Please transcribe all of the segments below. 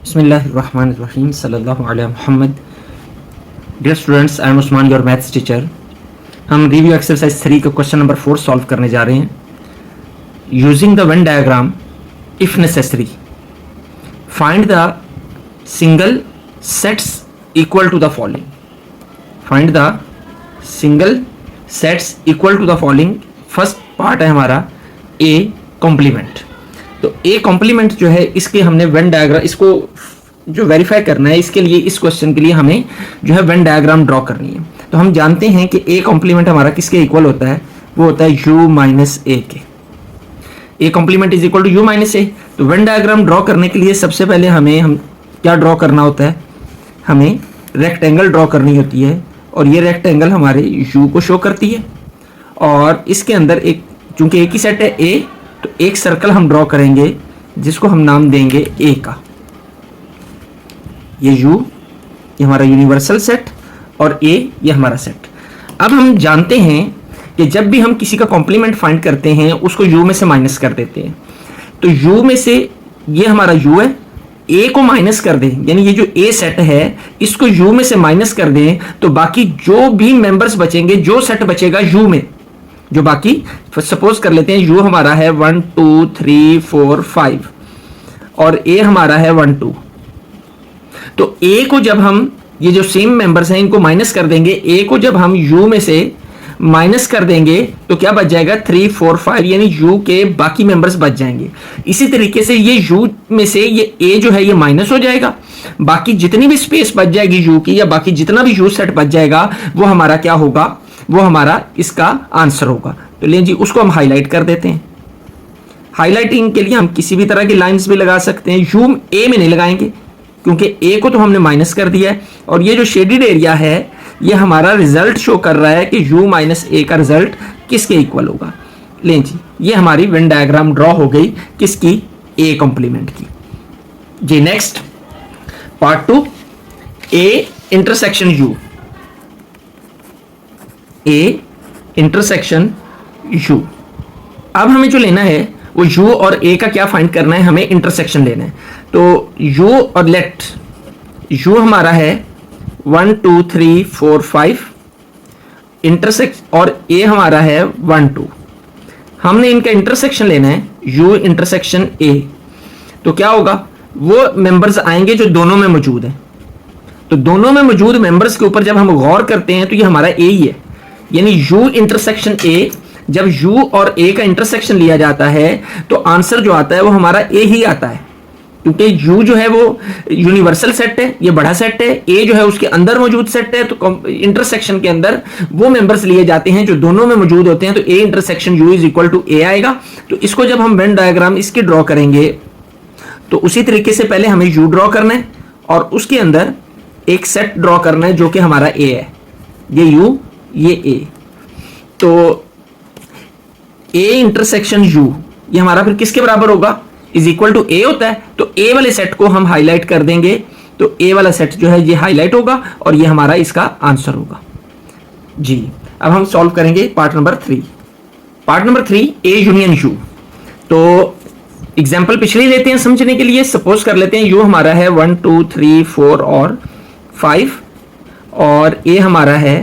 बिस्मिल्लाहिर्रहमानिर्रहीम सल्लल्लाहु अलैहि Muhammad. Dear students, I am Usman, your maths teacher. हम रिव्यू एक्सरसाइज 3 का क्वेश्चन नंबर 4 सॉल्व करने जा रहे हैं। Using the Venn diagram, if necessary find the single sets equal to the following. Find the single sets equal to the following. First part है हमारा A complement. तो A complement जो है, इसके हमने वेन डायग्राम, इसको जो वेरीफाई करना है, इसके लिए इस क्वेश्चन के लिए हमें जो है वेन डायग्राम ड्रॉ करनी है। तो हम जानते हैं कि ए कॉम्प्लीमेंट हमारा किसके इक्वल होता है, वो होता है u माइनस ए के। A complement is equal to u minus a. तो वेन डायग्राम ड्रॉ करने के लिए सबसे पहले हम क्या ड्रॉ करना होता है, हमें रेक्टेंगल ड्रॉ करनी होती है, और ये रेक्टेंगल हमारे u को शो करती है। और इसके अंदर एक, चूंकि एक ही सेट है a, तो एक सर्कल हम ड्रॉ करेंगे जिसको हम नाम देंगे ए का। ये u ये हमारा यूनिवर्सल सेट, और a ये हमारा सेट। अब हम जानते हैं कि जब भी हम किसी का कॉम्प्लीमेंट फाइंड करते हैं, उसको u में से माइनस कर देते हैं। तो u में से ये हमारा u है, a को माइनस कर दें, यानी ये जो a सेट है इसको u में से माइनस कर दें, तो बाकी जो भी मेंबर्स बचेंगे, जो सेट बचेगा u में, जो बाकी सपोज कर लेते हैं u हमारा है 1 2 3 4 5 और a हमारा है 1 2। तो a को जब हम, ये जो सेम मेंबर्स हैं इनको माइनस कर देंगे, a को जब हम u में से माइनस कर देंगे तो क्या बच जाएगा 3 4 5, यानी u के बाकी मेंबर्स बच जाएंगे। इसी तरीके से ये u में से ये a जो है ये माइनस हो जाएगा, बाकी जितनी भी स्पेस बच जाएगी u की, या बाकी जितना भी u सेट बच जाएगा वो हमारा क्या होगा, वो हमारा इसका आंसर होगा। तो लें जी, उसको हम हाईलाइट कर देते हैं। हाईलाइटिंग के लिए हम किसी भी तरह की लाइंस भी लगा सकते हैं। यू ए में नहीं लगाएंगे क्योंकि ए को तो हमने माइनस कर दिया है, और ये जो शेडेड एरिया है ये हमारा रिजल्ट शो कर रहा है कि u माइनस ए का रिजल्ट किसके इक्वल होगा। लें जी, ये हमारी वेन डायग्राम ड्रॉ हो गई किसकी, ए कॉम्प्लीमेंट की। जी next part 2, a intersection u। A intersection u। अब हमें जो लेना है वो u और a का क्या फाइंड करना है, हमें इंटरसेक्शन लेना है। तो u और लेट u हमारा है 1 2 3 4 5 इंटरसेक्ट, और a हमारा है 1 2। हमने इनका इंटरसेक्शन लेना है, u इंटरसेक्शन a। तो क्या होगा, वो मेंबर्स आएंगे जो दोनों में मौजूद हैं। तो दोनों में मौजूद मेंबर्स के ऊपर जब हम गौर करते हैं तो ये हमारा a ही है, यानी u इंटरसेक्शन a। जब u और a का इंटरसेक्शन लिया जाता है तो आंसर जो आता है वो हमारा a ही आता है, क्योंकि u जो है वो यूनिवर्सल सेट है, ये बड़ा सेट है, a जो है उसके अंदर मौजूद सेट है। तो इंटरसेक्शन के अंदर वो मेंबर्स लिए जाते हैं जो दोनों में मौजूद होते हैं, तो a intersection u is equal to a आएगा। तो इसको जब हम वेन डायग्राम इसकी ड्रॉ करेंगे तो उसी तरीके से पहले हमें u ड्रॉ करना है और उसके अंदर एक सेट ड्रॉ करना है जो कि हमारा a है, ये u ये a। तो a इंटरसेक्शन u ये हमारा फिर किसके बराबर होगा, इज इक्वल टू a होता है। तो a वाले सेट को हम हाईलाइट कर देंगे, तो a वाला सेट जो है ये हाईलाइट होगा और ये हमारा इसका आंसर होगा। जी अब हम सॉल्व करेंगे part number 3। Part number 3, a union u। तो एग्जाम्पल पिछले लेते हैं समझने के लिए। सपोज कर लेते हैं u हमारा है 1 2 3 4 और 5, और a हमारा है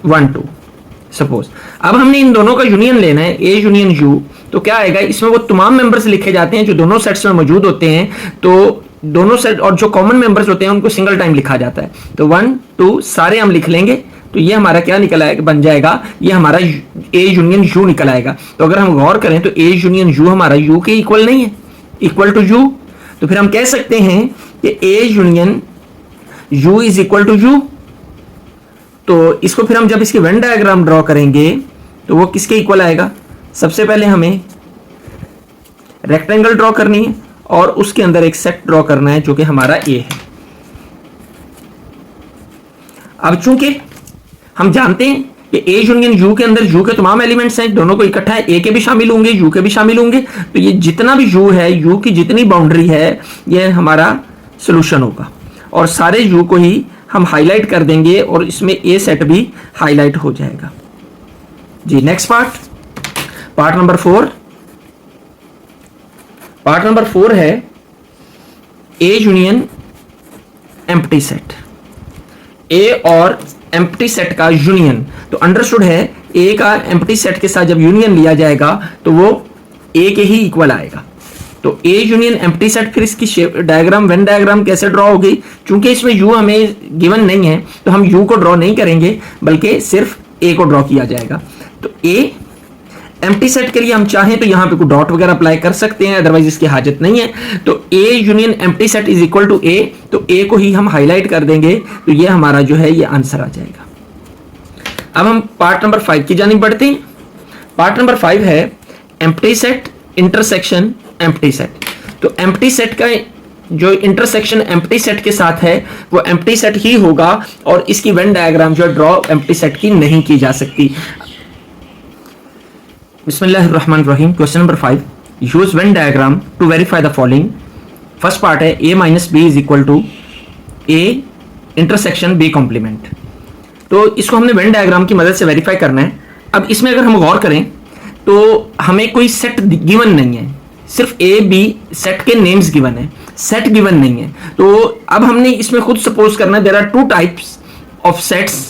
1 2 सपोज। अब हमने इन दोनों का यूनियन लेना है, a यूनियन u। तो क्या आएगा, इसमें वो तमाम मेंबर्स लिखे जाते हैं जो दोनों सेट्स में मौजूद होते हैं। तो दोनों सेट और जो कॉमन मेंबर्स होते हैं उनको सिंगल टाइम लिखा जाता है। तो 1 2 सारे हम लिख लेंगे, तो ये हमारा क्या निकल आएगा, बन जाएगा ये हमारा a यूनियन u निकल आएगा। तो अगर हम गौर करें तो a यूनियन u हमारा u के इक्वल नहीं है, इक्वल टू u। तो फिर हम कह सकते हैं कि a union u is equal to u। तो इसको फिर हम जब इसकी वेन डायग्राम ड्रॉ करेंगे तो वो किसके इक्वल आएगा, सबसे पहले हमें रेक्टेंगल ड्रॉ करनी है और उसके अंदर एक सेट ड्रॉ करना है जो कि हमारा a है। अब चूंकि हम जानते हैं कि a यूनियन u के अंदर u के तमाम एलिमेंट्स हैं, दोनों को इकट्ठा है, a के भी शामिल होंगे u के भी शामिल होंगे। तो ये जितना भी u है, u की जितनी बाउंड्री है ये हमारा सोल्यूशन होगा, और सारे u को ही हम हाईलाइट कर देंगे और इसमें a सेट भी हाईलाइट हो जाएगा। जी next part number 4। Part number 4 है ए यूनियन एम्प्टी सेट, ए और एम्प्टी सेट का यूनियन, तो अंडरस्टूड है ए का एम्प्टी सेट के साथ जब यूनियन लिया जाएगा तो वो ए के ही इक्वल आएगा। तो ए यूनियन एम्प्टी सेट, फिर इसकी शेप डायग्राम, वेन डायग्राम कैसे ड्रॉ होगी, क्योंकि इसमें यू हमें गिवन नहीं है तो हम यू को ड्रॉ नहीं करेंगे बल्कि सिर्फ ए को ड्रॉ किया जाएगा। तो ए एम्प्टी सेट के लिए हम चाहें तो यहां पे कोई डॉट वगैरह अप्लाई कर सकते हैं, अदरवाइज इसकी हाजत नहीं है। तो ए union empty set is equal to a, तो ए को ही हम हाईलाइट कर देंगे, तो ये हमारा जो है ये आंसर आ जाएगा। अब हम पार्ट नंबर 5 की जानिब बढ़ते हैं। पार्ट नंबर 5 है empty set intersection empty set. तो एम्प्टी सेट का जो इंटरसेक्शन एम्प्टी सेट के साथ है वो एम्प्टी सेट ही होगा और इसकी वेन डायग्राम जो ड्रॉ एम्प्टी सेट की नहीं की जा सकती। बिस्मिल्लाहिर्रहमानिर्रहीम। Question number 5, use Venn diagram to verify the following. First part है a minus B is equal to a intersection b complement. तो इसको हमने वेन डायग्राम की मदद से वेरीफाई करना है। अब इसमें अगर हम गौर करें तो हमें कोई सेट गिवन नहीं है, सिर्फ ए बी सेट के नेम्स गिवन है, सेट गिवन नहीं है। तो अब हमने इसमें खुद सपोज करना है there are two types of sets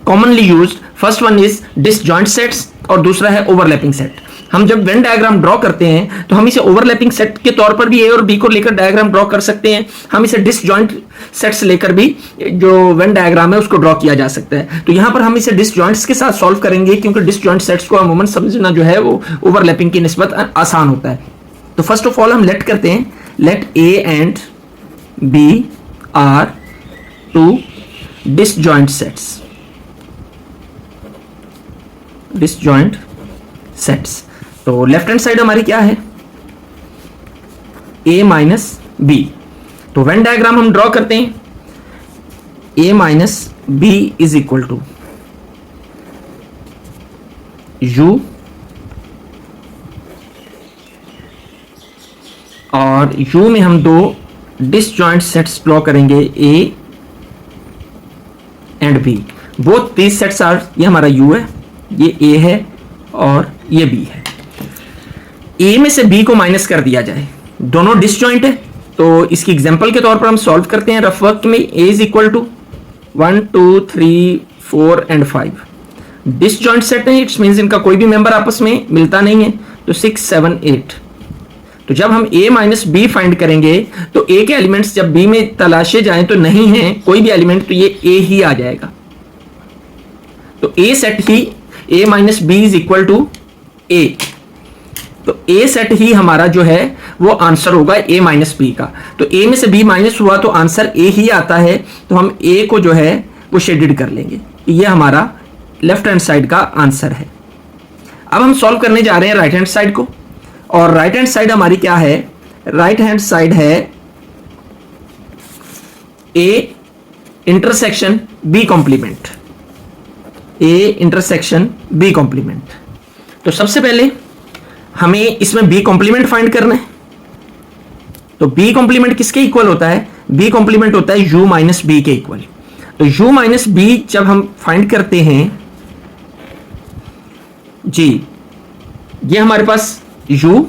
commonly used. First one is disjoint sets और दूसरा है ओवरलैपिंग सेट। हम जब वेन डायग्राम ड्रॉ करते हैं तो हम इसे ओवरलैपिंग सेट के तौर पर भी ए और बी को लेकर डायग्राम ड्रॉ कर सकते हैं, हम इसे डिसजॉइंट सेट्स लेकर भी जो वेन डायग्राम है उसको ड्रॉ किया जा सकता है। तो यहां पर हम इसे डिसजॉइंट्स के साथ सॉल्व करेंगे क्योंकि डिसजॉइंट सेट्स को अमूमन समझना जो है वो ओवरलैपिंग की निस्बत आसान होता है। तो फर्स्ट ऑफ ऑल हम लेट करते हैं, let A and B are two disjoint sets, disjoint sets. तो लेफ्ट हैंड साइड हमारी क्या है, a माइनस बी। तो वेन डायग्राम हम ड्रॉ करते हैं, a minus B is equal to u और u में हम दो डिसजॉइंट सेट्स ड्रॉ करेंगे a and b। Both these sets are, ये हमारा u है, ये a है और ये b है। a में से b को माइनस कर दिया जाए, दोनों डिसजॉइंट है तो इसकी एग्जांपल के तौर पर हम सॉल्व करते हैं रफ वर्क में। a is equal to 1 2 3 4 and 5 disjoint set है, इट्स मींस इनका कोई भी मेंबर आपस में मिलता नहीं है, तो 6 7 8। तो जब हम a माइनस बी फाइंड करेंगे तो a के एलिमेंट्स जब b में तलाशे जाएं तो नहीं है कोई भी एलिमेंट, तो ये a ही आ जाएगा। तो a सेट ही a minus B is equal to a, तो a सेट ही हमारा जो है वो आंसर होगा a माइनस बी का। तो a में से b माइनस हुआ तो आंसर a ही आता है, तो हम a को जो है वो शेडेड कर लेंगे, ये हमारा लेफ्ट हैंड साइड का आंसर है। अब हम सॉल्व करने जा रहे हैं राइट हैंड साइड को, और राइट हैंड साइड हमारी क्या है, राइट हैंड साइड है a intersection b complement, a intersection b complement. तो सबसे पहले हमें इसमें b कॉम्प्लीमेंट फाइंड करना है। तो b कॉम्प्लीमेंट किसके इक्वल होता है, b कॉम्प्लीमेंट होता है u माइनस बी के इक्वल। तो u माइनस बी जब हम फाइंड करते हैं जी, ये हमारे पास u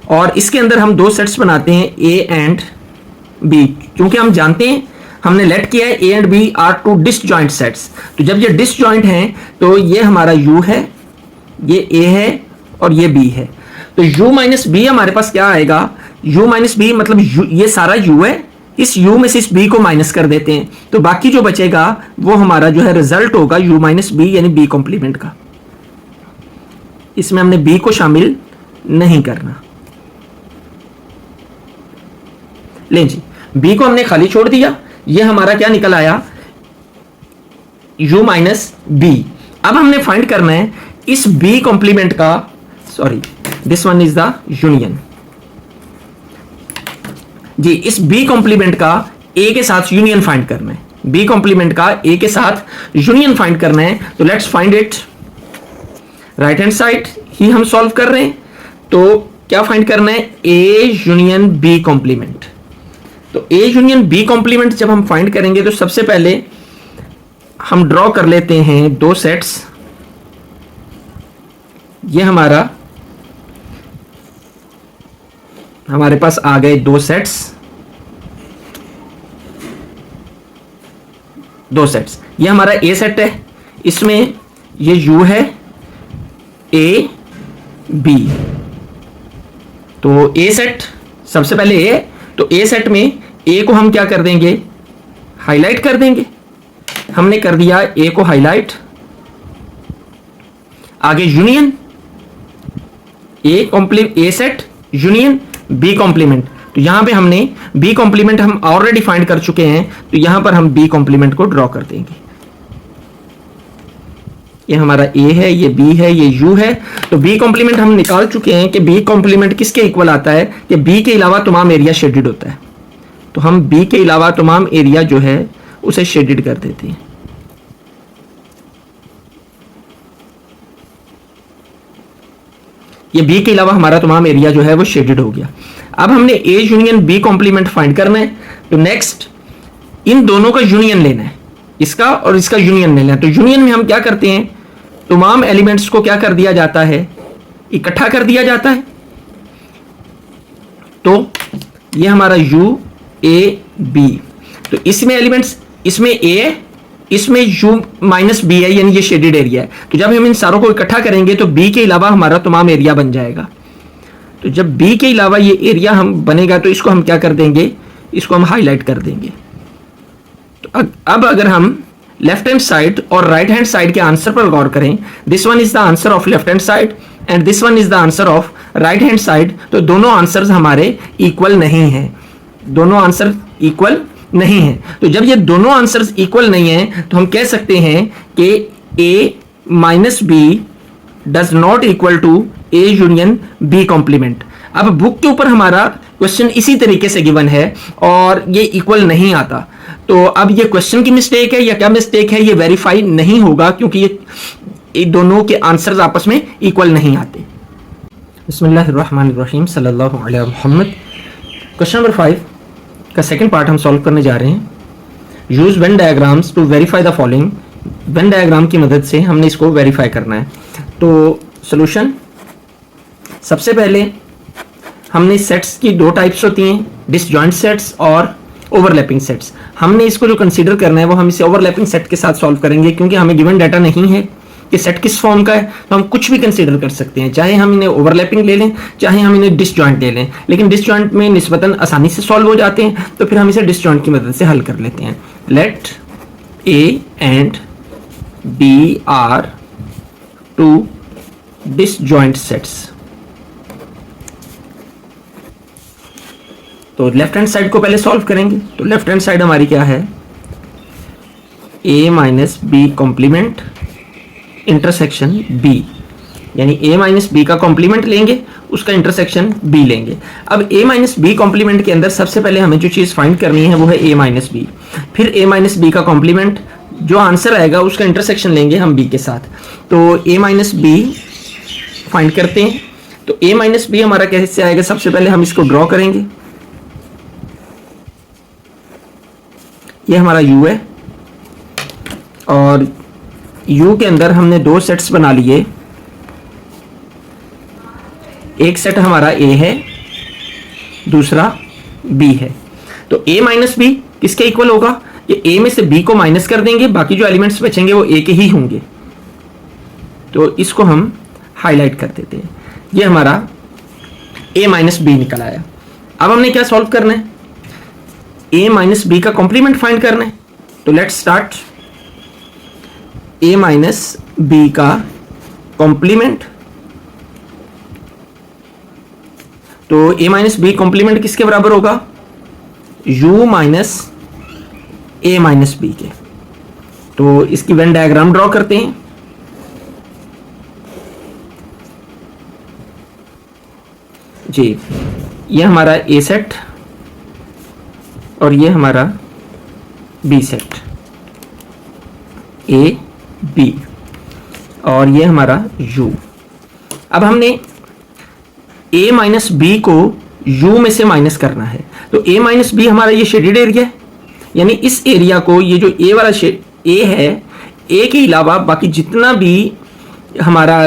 और इसके अंदर हम दो सेट्स बनाते हैं a एंड b, क्योंकि हम जानते हैं हमने लेट किया है a and b are two disjoint sets. तो जब ये डिसजॉइंट हैं तो ये हमारा u है, ये a है और ये b है। तो u माइनस बी हमारे पास क्या आएगा, u माइनस बी मतलब ये सारा u है, इस u में से इस b को माइनस कर देते हैं तो बाकी जो बचेगा वो हमारा जो है रिजल्ट होगा u माइनस बी यानी b कॉम्प्लीमेंट का। इसमें हमने b को शामिल नहीं करना। लें जी, b को हमने खाली छोड़ दिया, ये हमारा क्या निकल आया, u माइनस बी। अब हमने फाइंड करना है इस b कॉम्प्लीमेंट का, sorry this one is the union जी, इस b कॉम्प्लीमेंट का a के साथ यूनियन फाइंड करना है, b कॉम्प्लीमेंट का a के साथ यूनियन फाइंड करना है। तो let's find it. Right hand side ही हम सॉल्व कर रहे हैं, तो क्या फाइंड करना है, a यूनियन b कॉम्प्लीमेंट। तो a यूनियन b कॉम्प्लीमेंट जब हम फाइंड करेंगे तो सबसे पहले हम ड्रॉ कर लेते हैं दो सेट्स। ये हमारे पास आ गए दो सेट्स दो सेट्स, ये हमारा ए सेट है, इसमें ये यू है ए बी। तो ए सेट सबसे पहले ए, तो ए सेट में ए को हम क्या कर देंगे, हाईलाइट कर देंगे। हमने कर दिया ए को हाईलाइट। आगे यूनियन, ए सेट यूनियन बी कॉम्प्लीमेंट। तो यहां पे हमने बी कॉम्प्लीमेंट हम ऑलरेडी फाइंड कर चुके हैं, तो यहां पर हम बी कॉम्प्लीमेंट को ड्रॉ कर देंगे। ये हमारा ए है, ये बी है, ये यू है। तो बी कॉम्प्लीमेंट हम निकाल चुके हैं कि बी कॉम्प्लीमेंट किसके इक्वल आता है कि बी के अलावा तमाम एरिया शेडेड होता है। तो हम बी के अलावा तमाम एरिया जो है उसे शेडेड कर देते हैं। ये बी के अलावा हमारा तमाम एरिया जो है वो शेडेड हो गया। अब हमने A union B complement find करना है। तो नेक्स्ट इन दोनों का यूनियन लेना है, इसका और इसका यूनियन लेना है। तो यूनियन में हम क्या करते हैं, तमाम एलिमेंट्स को क्या कर दिया जाता है, इकट्ठा कर दिया जाता है। तो ये हमारा यू ए बी, तो इसमें एलिमेंट्स, इसमें ए, इसमें यू माइनस बी है, यानी ये शेडेड एरिया है। तो जब हम इन सारों को इकट्ठा करेंगे तो बी के अलावा हमारा तमाम एरिया बन जाएगा। तो जब बी के अलावा ये एरिया हम बनेगा तो इसको हम क्या कर देंगे, इसको हम हाईलाइट कर देंगे। तो अब अगर हम लेफ्ट हैंड साइड और राइट हैंड साइड के आंसर पर गौर करें, this one is the answer of left hand side and this one is the answer of right hand side. तो दोनों आंसर्स हमारे इक्वल नहीं है, दोनों आंसर इक्वल नहीं है। तो जब ये दोनों आंसर्स इक्वल नहीं है तो हम कह सकते हैं कि a minus b does not equal to A union B complement. अब बुक के ऊपर हमारा क्वेश्चन इसी तरीके से गिवन है और ये इक्वल नहीं आता। तो अब ये क्वेश्चन की मिस्टेक है या क्या मिस्टेक है, ये वेरीफाई नहीं होगा क्योंकि ये दोनों के आंसर्स आपस में इक्वल नहीं आते। बिस्मिल्लाहिर्रहमानिर्रहीम सल्लल्लाहु अलैहि मुहम्मद। क्वेश्चन नंबर 5 का सेकंड पार्ट हम सॉल्व करने जा रहे हैं। Use Venn diagrams to verify the following. Venn diagram की मदद से हमने इसको वेरीफाई करना है। तो सॉल्यूशन, सबसे पहले हमने सेट्स की दो टाइप्स होती हैं, डिसजॉइंट सेट्स और ओवरलैपिंग सेट्स। हमने इसको जो कंसीडर करना है वो हम इसे ओवरलैपिंग सेट के साथ सॉल्व करेंगे क्योंकि हमें गिवन डाटा नहीं है कि सेट किस फॉर्म का है। तो हम कुछ भी कंसीडर कर सकते हैं, चाहे हम इन्हें ओवरलैपिंग ले लें, चाहे हम इन्हें डिसजॉइंट ले लें। लेकिन डिसजॉइंट में निस्बतन आसानी से सॉल्व हो जाते हैं, तो फिर हम इसे डिसजॉइंट की मदद से हल कर लेते हैं। Let A and B are two disjoint sets. तो लेफ्ट हैंड साइड को पहले सॉल्व करेंगे। तो लेफ्ट हैंड साइड हमारी क्या है, a minus B complement intersection b, यानी ए माइनस बी का कॉम्प्लीमेंट लेंगे, उसका इंटरसेक्शन बी लेंगे। अब ए माइनस बी कॉम्प्लीमेंट के अंदर सबसे पहले हमें जो चीज़ फाइंड करनी है वो है ए माइनस बी, फिर ए माइनस बी का कॉम्प्लीमेंट, जो आंसर आएगा उसका इंटरसेक्शन लेंगे हम बी के साथ। तो ए माइनस बी फाइंड करते हैं। तो ए माइनस बी हमारा कैसे आएगा, सबसे पहले हम इसको ड्रॉ करेंगे। ये हमारा u है और u के अंदर हमने दो सेट्स बना लिए। एक सेट हमारा a है, दूसरा b है। तो a माइनस बी किसके इक्वल होगा, ये a में से b को माइनस कर देंगे, बाकी जो एलिमेंट्स बचेंगे वो a के ही होंगे। तो इसको हम हाईलाइट कर देते हैं। ये हमारा a माइनस बी निकल आया। अब हमने क्या सॉल्व करना है, a माइनस बी का कॉम्प्लीमेंट फाइंड करना है। तो let's start. a minus B का कॉम्प्लीमेंट, तो a माइनस बी कॉम्प्लीमेंट किसके बराबर होगा, u minus a minus B के। तो इसकी वेन डायग्राम ड्रॉ करते हैं। जी, ये हमारा a सेट और ये हमारा बी सेट, ए बी, और ये हमारा u। अब हमने a माइनस बी को u में से माइनस करना है। तो a माइनस बी हमारा ये शेडेड एरिया है, यानी इस एरिया को, ये जो a वाला a है, a के अलावा बाकी जितना भी हमारा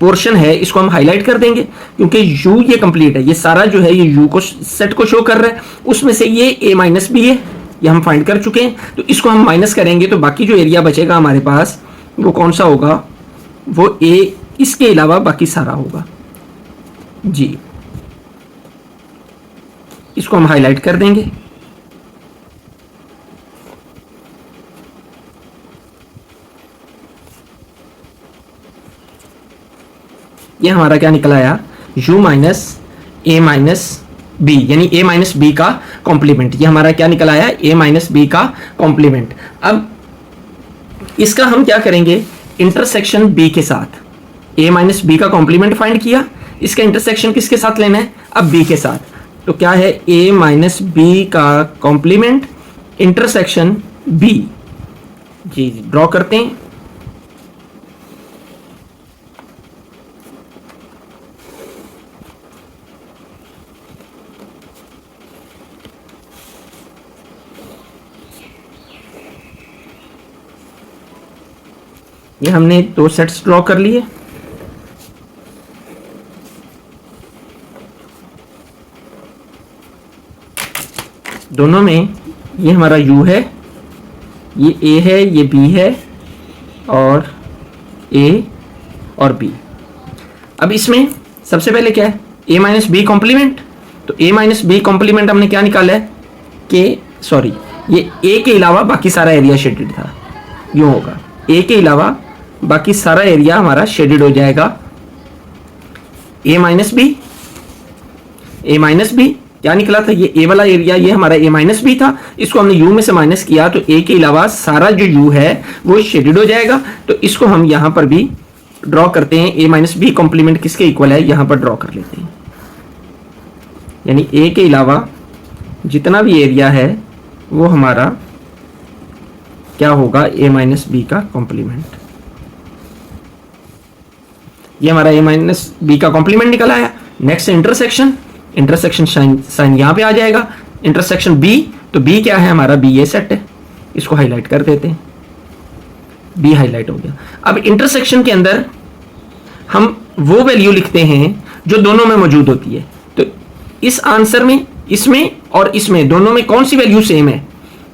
पोर्शन है इसको हम हाईलाइट कर देंगे क्योंकि u ये कंप्लीट है, ये सारा जो है ये u को सेट को शो कर रहा है। उसमें से ये a माइनस बी है, ये हम फाइंड कर चुके हैं। तो इसको हम माइनस करेंगे तो बाकी जो एरिया बचेगा हमारे पास वो कौन सा होगा, वो ए, इसके अलावा बाकी सारा होगा जी। इसको हम हाईलाइट कर देंगे। ये हमारा क्या निकला आया, u माइनस ए माइनस बी, यानी a माइनस बी का कॉम्प्लीमेंट। ये हमारा क्या निकल आया, a माइनस बी का कॉम्प्लीमेंट। अब इसका हम क्या करेंगे, इंटरसेक्शन b के साथ। a माइनस बी का कॉम्प्लीमेंट फाइंड किया, इसका इंटरसेक्शन किसके साथ लेना है, अब b के साथ। तो क्या है, a माइनस बी का कॉम्प्लीमेंट इंटरसेक्शन b। जी ड्रॉ करते हैं। ये हमने दो सेट्स ड्रॉ कर लिए। दोनों में ये हमारा u है, ये a है, ये b है, और a और b। अब इसमें सबसे पहले क्या है, a माइनस बी कॉम्प्लीमेंट। तो a माइनस बी कॉम्प्लीमेंट हमने क्या निकाला है कि सॉरी, ये a के अलावा बाकी सारा एरिया शेडेड था, यूं होगा, a के अलावा बाकी सारा एरिया हमारा शेडेड हो जाएगा। a minus B, a minus B क्या निकला था, ये a वाला एरिया, ये हमारा a माइनस बी था, इसको हमने u में से माइनस किया तो a के अलावा सारा जो u है वो शेडेड हो जाएगा। तो इसको हम यहां पर भी ड्रॉ करते हैं, a माइनस बी कॉम्प्लीमेंट किसके इक्वल है, यहां पर ड्रॉ कर लेते हैं। यानी a के अलावा जितना भी एरिया है वो हमारा क्या होगा, a माइनस बी का कॉम्प्लीमेंट। ये हमारा a माइनस बी का कॉम्प्लीमेंट निकल आया। नेक्स्ट इंटरसेक्शन, इंटरसेक्शन साइन यहां पे आ जाएगा, इंटरसेक्शन b। तो b क्या है हमारा, b ये सेट है, इसको हाईलाइट कर देते हैं, b हाईलाइट हो गया। अब इंटरसेक्शन के अंदर हम वो वैल्यू लिखते हैं जो दोनों में मौजूद होती है। तो इस आंसर में, इसमें और इसमें दोनों में कौन सी वैल्यू सेम है,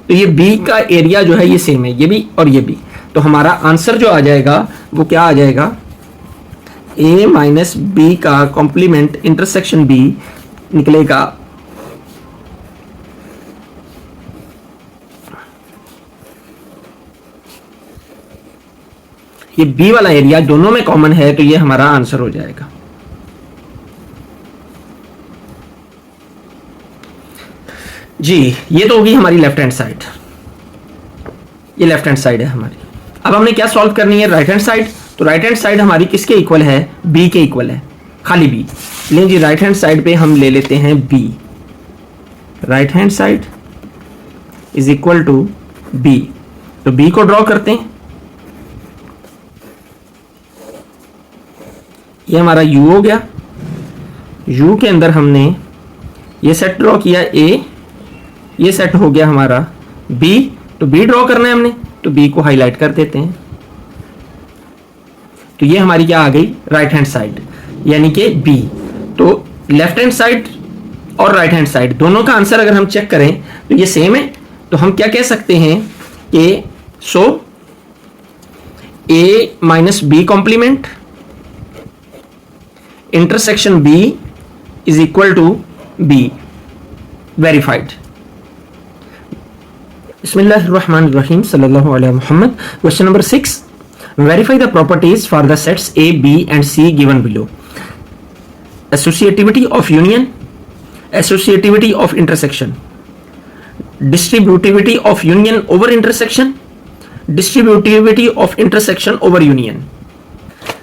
तो ये b का एरिया जो है ये सेम है, ये भी और ये भी। तो हमारा आंसर जो आ जाएगा वो क्या आ जाएगा, a माइनस बी का कॉम्प्लीमेंट इंटरसेक्शन b निकलेगा ये b वाला एरिया दोनों में कॉमन है, तो ये हमारा आंसर हो जाएगा। जी ये तो होगी हमारी लेफ्ट हैंड साइड, ये लेफ्ट हैंड साइड है हमारी। अब हमने क्या सॉल्व करनी है, राइट हैंड साइड। तो राइट हैंड साइड हमारी किसके इक्वल है, b के इक्वल है, खाली b। लेकिन जी राइट हैंड साइड पे हम ले लेते हैं b, right hand side is equal to b। तो b को ड्रॉ करते हैं, ये हमारा u हो गया। u के अंदर हमने ये सेट ड्रॉ किया a, ये सेट हो गया हमारा b। तो b ड्रॉ करना है हमने, तो b को हाईलाइट कर देते हैं। तो ये हमारी क्या आ गई, राइट हैंड साइड, यानी कि b। तो लेफ्ट हैंड साइड और राइट हैंड साइड दोनों का आंसर अगर हम चेक करें तो ये सेम है। तो हम क्या कह सकते हैं कि so a minus B complement intersection b is equal to b, verified. बिस्मिल्लाहिर्रहमानिर्रहीम, सल्लल्लाहु अलैहि Muhammad. Question number 6, verify the properties for the sets A, B and C given below. Associativity of union, associativity of intersection, distributivity of union over intersection, distributivity of intersection over union.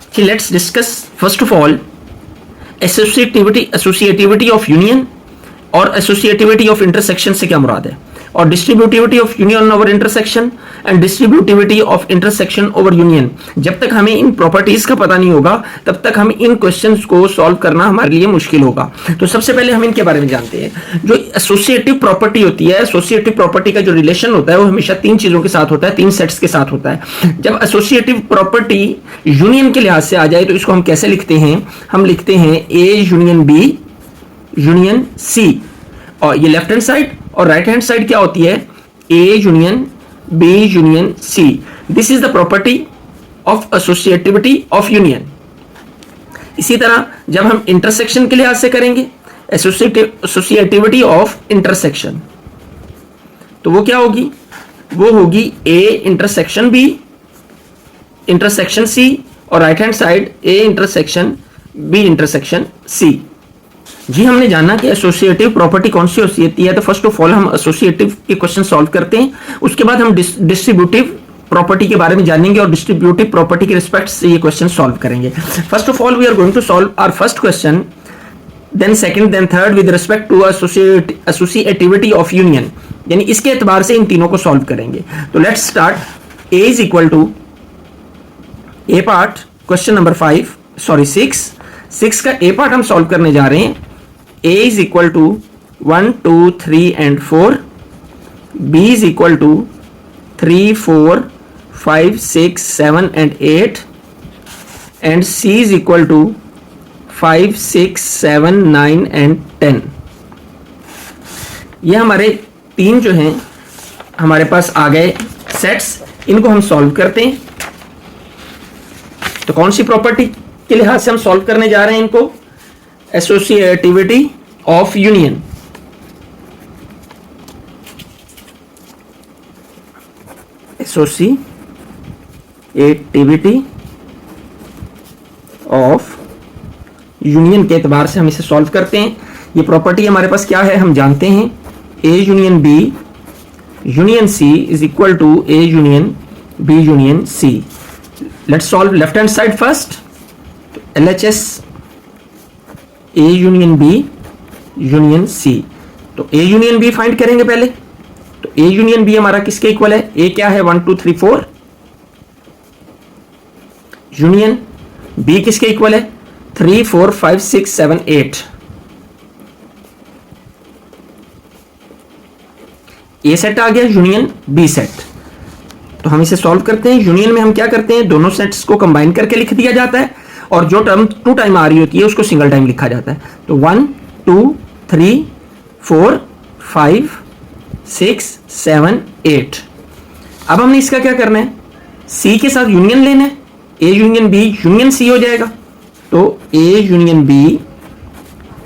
Okay, let's discuss first of all associativity of union और associativity of intersection से क्या मुराद है, और distributivity of union over intersection and distributivity of intersection over union. जब तक हमें इन properties का पता नहीं होगा तब तक हम इन क्वेश्चंस को सॉल्व करना हमारे लिए मुश्किल होगा। तो सबसे पहले हम इनके बारे में जानते हैं। जो एसोसिएटिव प्रॉपर्टी होती है, एसोसिएटिव प्रॉपर्टी का जो रिलेशन होता है वो हमेशा तीन चीजों के साथ होता है, तीन सेट्स के साथ होता है। जब एसोसिएटिव प्रॉपर्टी यूनियन के लिहाज से आ जाए तो इसको हम कैसे लिखते हैं, हम लिखते हैं A union B union C. और ये लेफ्ट हैंड साइड और राइट हैंड साइड क्या होती है, A union B union C. This is the property of associativity of union. इसी तरह जब हम इंटरसेक्शन के लिहाज से करेंगे, एसोसिएटिविटी ऑफ इंटरसेक्शन, तो वो क्या होगी? वो होगी A intersection B intersection C और right hand side A intersection B intersection C. जी हमने जाना कि एसोसिएटिव प्रॉपर्टी कौन सी होती है. तो फर्स्ट ऑफ ऑल हम एसोसिएटिव के क्वेश्चन सॉल्व करते हैं, उसके बाद हम डिस्ट्रीब्यूटिव प्रॉपर्टी के बारे में जानेंगे और डिस्ट्रीब्यूटिव प्रॉपर्टी के रिस्पेक्ट से ये क्वेश्चन सॉल्व करेंगे. First of all we are going to solve our first question, then second, then third with respect to associativity of union. यानी इसके एतबार से इन तीनों को सॉल्व करेंगे. तो let's start. A is equal to A part, question number 6 का ए part हम सॉल्व करने जा रहे हैं. A is equal to 1, 2, 3 and 4. B is equal to 3, 4, 5, 6, 7 and 8. And C is equal to 5, 6, 7, 9 and 10. ये हमारे तीन जो हैं हमारे पास आ गए सेट्स. इनको हम सॉल्व करते हैं. तो कौन सी प्रॉपर्टी के लिहाज से हम सॉल्व करने जा रहे हैं इनको? Associativity of union. Associativity of union के एतबार से हम इसे सॉल्व करते हैं. ये प्रॉपर्टी हमारे पास क्या है हम जानते हैं. A union B union C is equal to A union B union C. Let's solve left hand side first. LHS A union B union C. तो A यूनियन B फाइंड करेंगे पहले. तो A यूनियन B हमारा किसके equal है? A क्या है? 1 2 3 4. Union B किसके इक्वल है? 3 4 5 6 7 8. A सेट आ गया, यूनियन B सेट. तो हम इसे सॉल्व करते हैं. यूनियन में हम क्या करते हैं? दोनों सेट्स को कंबाइन करके लिख दिया जाता है और जो टर्म 2 टाइम आ रही होती है उसको सिंगल टाइम लिखा जाता है. तो 1 2 3 4 5 6 7 8. अब हमने इसका क्या करना है? C के साथ यूनियन लेना है. A union B union C हो जाएगा. तो A union B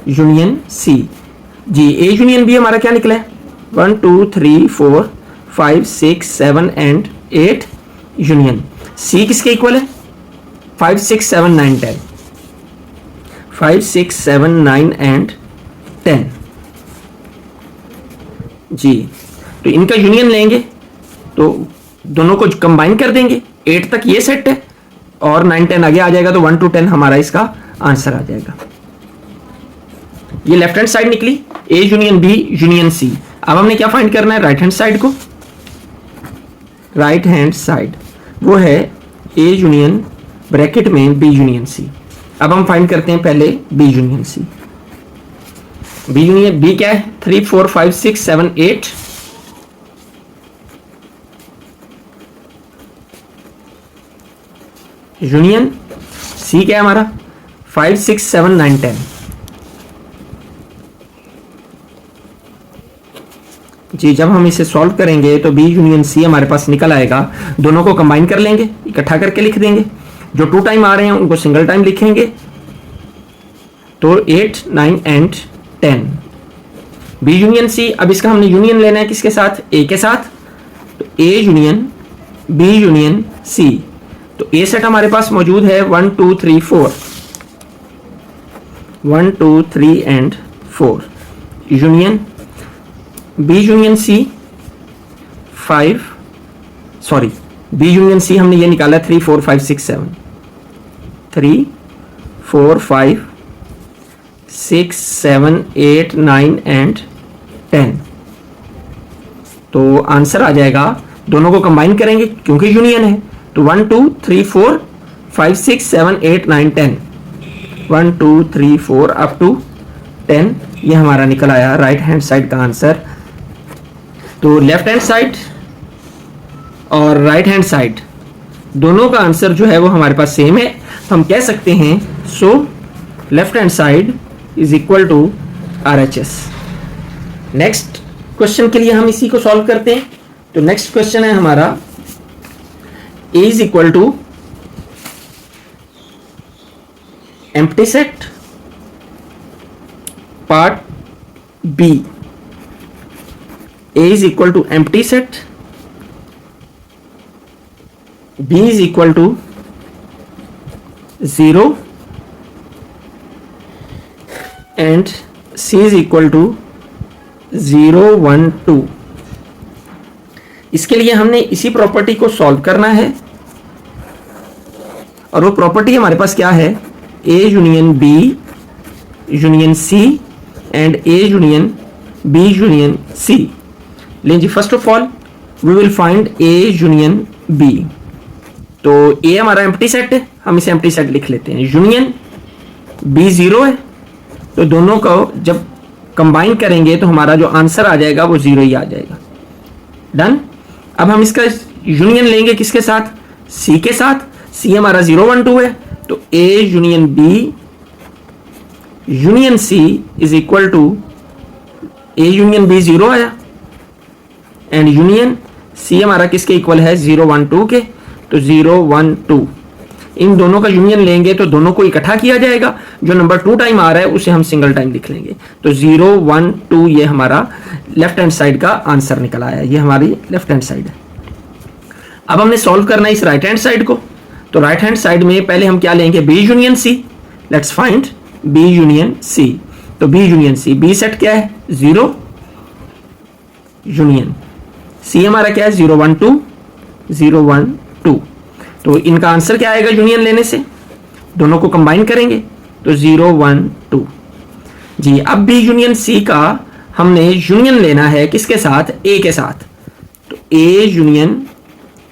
union C. जी A यूनियन B हमारा क्या निकला है? 1 2 3 4 5 6 7 एंड 8. यूनियन C किसके इक्वल है? 5 6 7 9 10. 5 6 7 9 एंड 10. जी तो इनका यूनियन लेंगे तो दोनों को कंबाइन कर देंगे. 8 तक ये सेट है और 9 10 आगे आ जाएगा. तो 1 to 10 हमारा इसका आंसर आ जाएगा. ये लेफ्ट हैंड साइड निकली. A union B union C. अब हमने क्या फाइंड करना है? राइट हैंड साइड को. राइट हैंड साइड वो है A यूनियन ब्रैकेट में B यूनियन C. अब हम फाइंड करते हैं पहले B union C. B union B क्या है? 3 4 5 6 7 8. यूनियन C क्या है हमारा? 5 6 7 9 10. जी जब हम इसे सॉल्व करेंगे तो B यूनियन C हमारे पास निकल आएगा. दोनों को कंबाइन कर लेंगे, इकट्ठा करके लिख देंगे. जो 2 टाइम आ रहे हैं उनको सिंगल टाइम लिखेंगे. तो 8 9 एंड 10. B union C. अब इसका हमने यूनियन लेना है किसके साथ? A के साथ. तो A union B union C. तो A सेट हमारे पास मौजूद है 1 2 3 4. 1 2 3 and 4. Union B union C 5 sorry B union C हमने ये निकाला 3 4 5 6 7. 3 4 5 6 7 8 9 एंड 10. तो आंसर आ जाएगा. दोनों को कंबाइन करेंगे क्योंकि यूनियन है. तो 1 2 3 4 5 6 7 8 9 10. 1 2 3 4 अप टू 10. ये हमारा निकल आया राइट हैंड साइड का आंसर. तो लेफ्ट हैंड साइड और राइट हैंड साइड दोनों का आंसर जो है वो हमारे पास सेम है. तो हम कह सकते हैं so left hand side is equal to RHS. Next question के लिए हम इसी को सॉल्व करते हैं. तो नेक्स्ट क्वेश्चन है हमारा A is equal to empty set part B. A is equal to empty set, B is equal to 0 and C is equal to 0 1 2. इसके लिए हमने इसी प्रॉपर्टी को सॉल्व करना है और वो प्रॉपर्टी हमारे पास क्या है, A union B union C and A union B union C. लें जी, first of all we will find A union B. तो A हमारा एम्प्टी सेट है, हम इसे एम्प्टी सेट लिख लेते हैं. यूनियन B 0 है, तो दोनों को जब कंबाइन करेंगे तो हमारा जो आंसर आ जाएगा वो 0 ही आ जाएगा. डन. अब हम इसका यूनियन लेंगे किसके साथ, C के साथ. C हमारा 0 1 2 है, तो A union B union C is equal to A union B 0 आया एंड यूनियन C हमारा किसके इक्वल है, 0 1 2 के. तो 0 1 2 इन दोनों का यूनियन लेंगे तो दोनों को इकट्ठा किया जाएगा. जो नंबर 2 टाइम आ रहा है उसे हम सिंगल टाइम लिख लेंगे. तो 0 1 2 ये हमारा लेफ्ट हैंड साइड का आंसर निकल आया. ये हमारी लेफ्ट हैंड साइड है. अब हमने सॉल्व करना है इस राइट हैंड साइड को. तो राइट हैंड साइड में पहले हम क्या लेंगे, B union C. Let's find B union C. तो B union C, B set क्या है, 0 यूनियन C हमारा क्या है, 0 1 2 0 1 2. तो इनका आंसर क्या आएगा यूनियन लेने से, दोनों को कंबाइन करेंगे तो 0 1 2. जी, अब B यूनियन C का हमने यूनियन लेना है किसके साथ, A के साथ. तो A union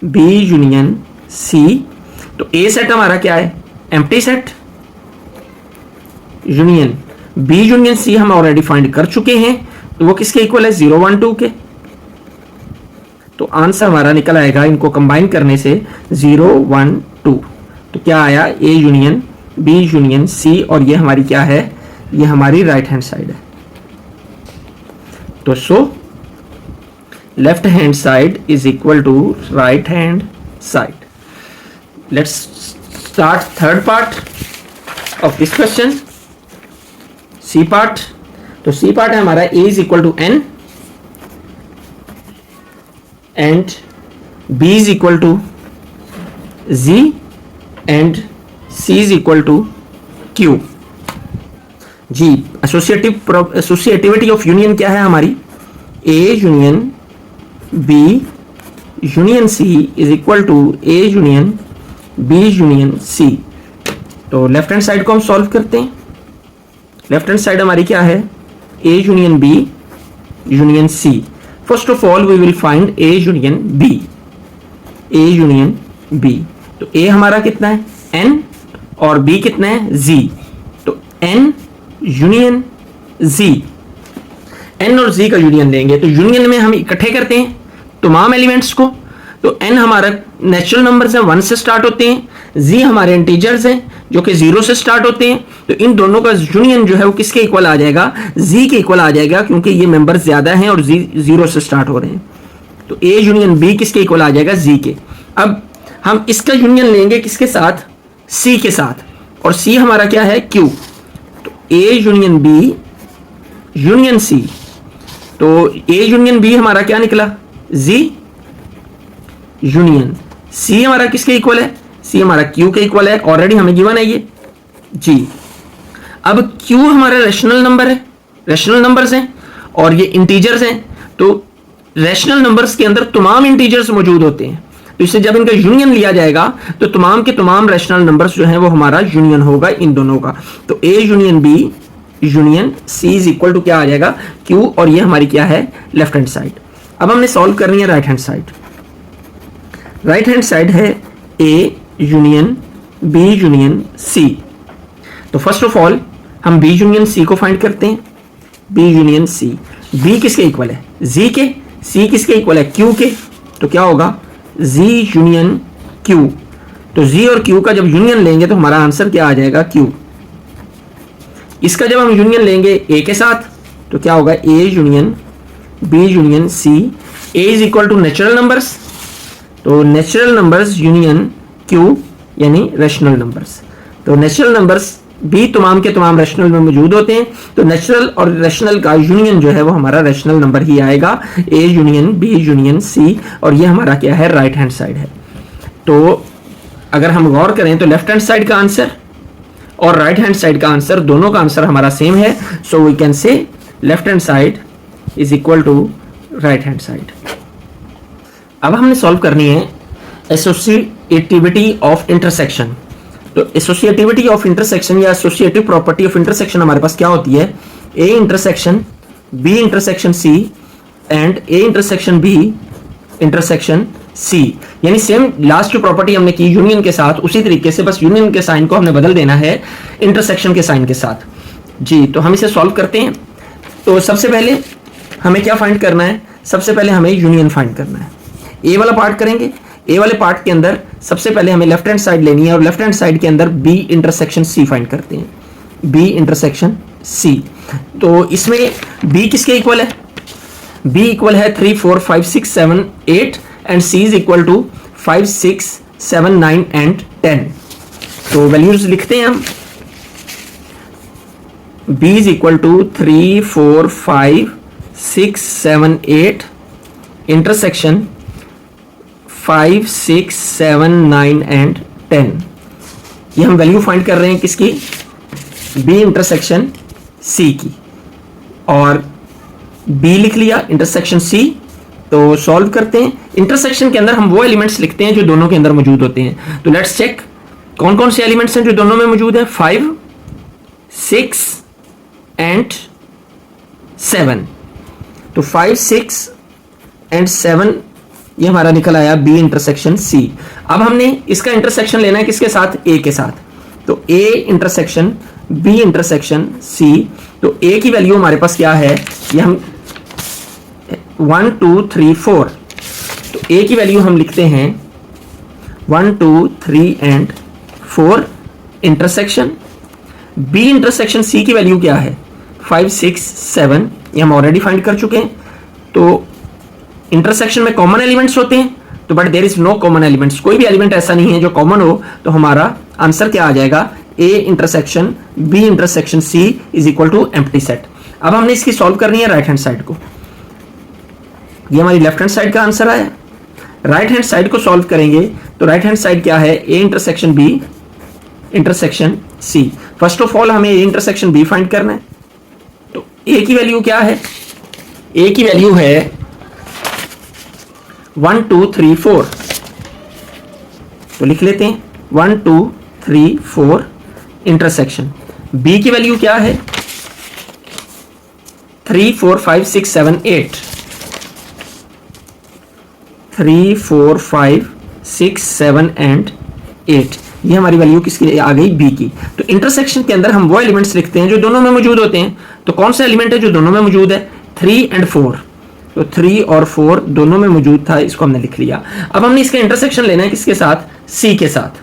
B union C. तो A सेट हमारा क्या है, empty set. Union B union C हम ऑलरेडी फाइंड कर चुके हैं, तो वो किसके इक्वल है, 0 1 2 के. तो आंसर हमारा निकल आएगा इनको कंबाइन करने से 0 1 2. तो क्या आया, A union B union C. और ये हमारी क्या है, ये हमारी राइट हैंड साइड है. तो so left hand side is equal to right hand side. Let's start third part of this question, C part. तो C पार्ट है हमारा A is equal to N and B is equal to Z and C is equal to Q. जी, associativity of union क्या है हमारी, A union B union C is equal to A union B union C. तो left hand side को हम solve करते हैं. Left hand side हमारी क्या है, A union B union C. First of all we will find A union B. A union B. तो A हमारा कितना है, N और B कितना है, Z. तो N यूनियन Z. N और Z का यूनियन लेंगे तो यूनियन में हम इकट्ठे करते हैं तमाम एलिमेंट्स को. तो N हमारा नेचुरल नंबर्स हैं, 1 से स्टार्ट होते हैं. Z हमारे इंटीजर्स हैं जो कि 0 से स्टार्ट होते हैं. तो इन दोनों का यूनियन जो है वो किसके इक्वल आ जाएगा, Z के इक्वल आ जाएगा, क्योंकि ये मेंबर ज्यादा हैं और Z 0 से स्टार्ट हो रहे हैं. तो A यूनियन B किसके इक्वल आ जाएगा, Z के. अब हम इसका यूनियन लेंगे किसके साथ, C के साथ. और C हमारा क्या है, Q. तो A union B union C. तो A यूनियन B हमारा क्या निकला, Z यूनियन C हमारा किसके इक्वल है, C हमारा Q के इक्वल है. ऑलरेडी हमें गिवन है ये जी. अब Q हमारा रैशनल नंबर है, रैशनल नंबर्स हैं और ये इंटीजर्स हैं. तो रैशनल नंबर्स के अंदर तमाम इंटीजर्स मौजूद होते हैं. तो इससे जब इनका यूनियन लिया जाएगा तो तमाम के तमाम रैशनल नंबर्स जो हैं वो हमारा यूनियन होगा इन दोनों का. तो A union B union C is equal to क्या आ जाएगा, Q. और ये हमारी क्या है, लेफ्ट हैंड साइड. अब हमने सॉल्व करनी है right hand side. Right hand side है A union B union C. तो फर्स्ट ऑफ ऑल हम B यूनियन C को फाइंड करते हैं. B union C. B किसके इक्वल है, Z के. C किसके इक्वल है, Q के. तो क्या होगा, Z यूनियन Q. तो Z और Q का जब यूनियन लेंगे तो हमारा आंसर क्या आ जाएगा, Q. इसका जब हम यूनियन लेंगे A के साथ तो क्या होगा, A union B union C. A is equal to natural numbers, तो नेचुरल नंबर्स यूनियन क्यू यानी रैशनल नंबर्स। तो नेचुरल नंबर्स भी तमाम के तमाम रैशनल में मौजूद होते हैं, तो नेचुरल और रैशनल का यूनियन जो है वो हमारा रैशनल नंबर ही आएगा, A union B union C, और ये हमारा क्या है, राइट हैंड साइड है। तो अगर हम गौर करें तो लेफ्ट हैंड साइड का आंसर और राइट हैंड साइड का आंसर, दोनों का आंसर हमारा सेम है, so we can say left hand side is equal to right hand side. अब हमने सॉल्व करनी है एसोसिएटिविटी ऑफ इंटरसेक्शन। तो एसोसिएटिविटी ऑफ इंटरसेक्शन या एसोसिएटिव प्रॉपर्टी ऑफ इंटरसेक्शन हमारे पास क्या होती है, A intersection B intersection C and A intersection B intersection C, यानी सेम लास्ट जो प्रॉपर्टी हमने की यूनियन के साथ, उसी तरीके से बस यूनियन के साइन को हमने बदल देना है इंटरसेक्शन के साइन के साथ। जी, तो हम इसे सॉल्व करते हैं। तो सबसे पहले हमें क्या फाइंड करना है, सबसे पहले हमें यूनियन फाइंड करना है। ए वाला पार्ट करेंगे, ए वाले पार्ट के अंदर सबसे पहले हमें लेफ्ट हैंड साइड लेनी है और लेफ्ट हैंड साइड के अंदर बी इंटरसेक्शन सी फाइंड करते हैं, बी इंटरसेक्शन सी। तो इसमें बी किसके इक्वल है, बी इक्वल है 3 4 5 6 7 8 and C is equal to 5 6 7 9 and 10। तो वैल्यूज लिखते हैं हम, B is equal to 3 4 5 6 7 8 intersection 5 6 7 9 and 10। ये हम वैल्यू फाइंड कर रहे हैं किसकी, बी इंटरसेक्शन सी की, और बी लिख लिया इंटरसेक्शन सी। तो सॉल्व करते हैं। इंटरसेक्शन के अंदर हम वो एलिमेंट्स लिखते हैं जो दोनों के अंदर मौजूद होते हैं। तो लेट्स चेक कौन कौन से एलिमेंट्स हैं जो दोनों में मौजूद है, 5 6 एंड 7। तो 5 6 एंड 7 ये हमारा निकल आया बी इंटरसेक्शन सी। अब हमने इसका इंटरसेक्शन लेना है किसके साथ, ए के साथ। तो ए इंटरसेक्शन बी इंटरसेक्शन सी। तो ए की वैल्यू हमारे पास क्या है, ये हम 1 2 3 4। तो ए की वैल्यू हम लिखते हैं 1 2 3 and 4 intersection. B intersection C की वैल्यू क्या है, 5 6 7, ये हम ऑलरेडी फाइंड कर चुके हैं। तो इंटरसेक्शन में कॉमन एलिमेंट्स होते हैं, तो but there is no common elements, कोई भी एलिमेंट ऐसा नहीं है जो कॉमन हो। तो हमारा आंसर क्या आ जाएगा, A intersection B intersection C is equal to empty set. अब हमने इसकी सॉल्व करनी है राइट हैंड साइड को। ये हमारी लेफ्ट हैंड साइड का आंसर आया। राइट हैंड साइड को सॉल्व करेंगे तो राइट हैंड साइड क्या है, A intersection B intersection C. First of all हमें ए इंटरसेक्शन बी फाइंड करना है। तो ए की वैल्यू क्या है, ए की वैल्यू है 1 2 3 4। तो लिख लेते हैं 1 2 3 4 इंटरसेक्शन। बी की वैल्यू क्या है, 3 4 5 6 7 8। 3 4 5 6 7 एंड 8, ये हमारी वैल्यू किसकी आ गई, बी की। तो इंटरसेक्शन के अंदर हम वो एलिमेंट्स लिखते हैं जो दोनों में मौजूद होते हैं। तो कौन सा एलिमेंट है जो दोनों में मौजूद है, 3 एंड 4। तो 3 और 4 दोनों में मौजूद था, इसको हमने लिख लिया। अब हमने इसका इंटरसेक्शन लेना है किसके साथ, सी के साथ।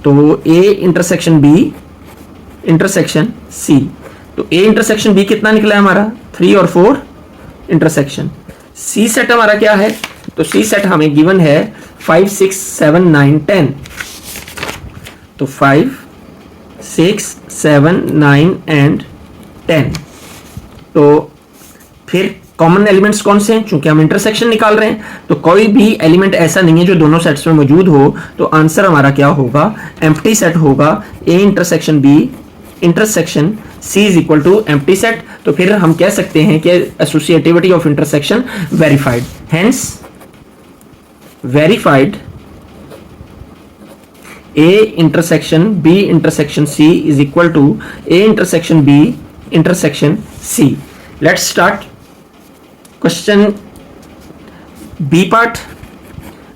तो ए इंटरसेक्शन बी इंटरसेक्शन सी। तो ए इंटरसेक्शन बी कितना निकला है हमारा, 3 और 4 इंटरसेक्शन। सी सेट हमारा क्या है, तो सी सेट हमें गिवन है 5 6 7 9 10। तो 5 6 7 9 एंड 10। तो फिर कॉमन एलिमेंट्स कौन से हैं, चूंकि हम इंटरसेक्शन निकाल रहे हैं तो कोई भी एलिमेंट ऐसा नहीं है जो दोनों सेट्स में मौजूद हो। तो आंसर हमारा क्या होगा, एम्प्टी सेट होगा। A intersection B intersection C is equal to empty set. तो फिर हम कह सकते हैं कि associativity of intersection verified, hence verified A intersection B intersection C is equal to A intersection B intersection C. Let's start question B part.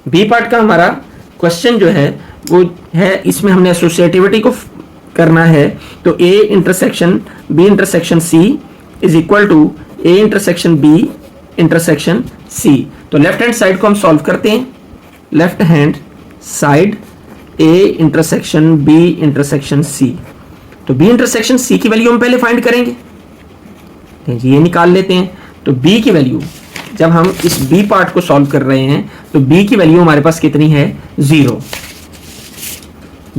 B part का हमारा question जो है वो है, इसमें हमने एसोसिएटिविटी को करना है। तो A intersection B intersection C is equal to A intersection B intersection सी। तो लेफ्ट हैंड साइड को हम सॉल्व करते हैं। Left hand side A intersection B intersection सी। तो बी इंटरसेक्शन सी की वैल्यू हम पहले फाइंड करेंगे, ये निकाल लेते हैं। तो b की वैल्यू जब हम इस बी पार्ट को सॉल्व कर रहे हैं तो बी की वैल्यू हमारे पास कितनी है 0,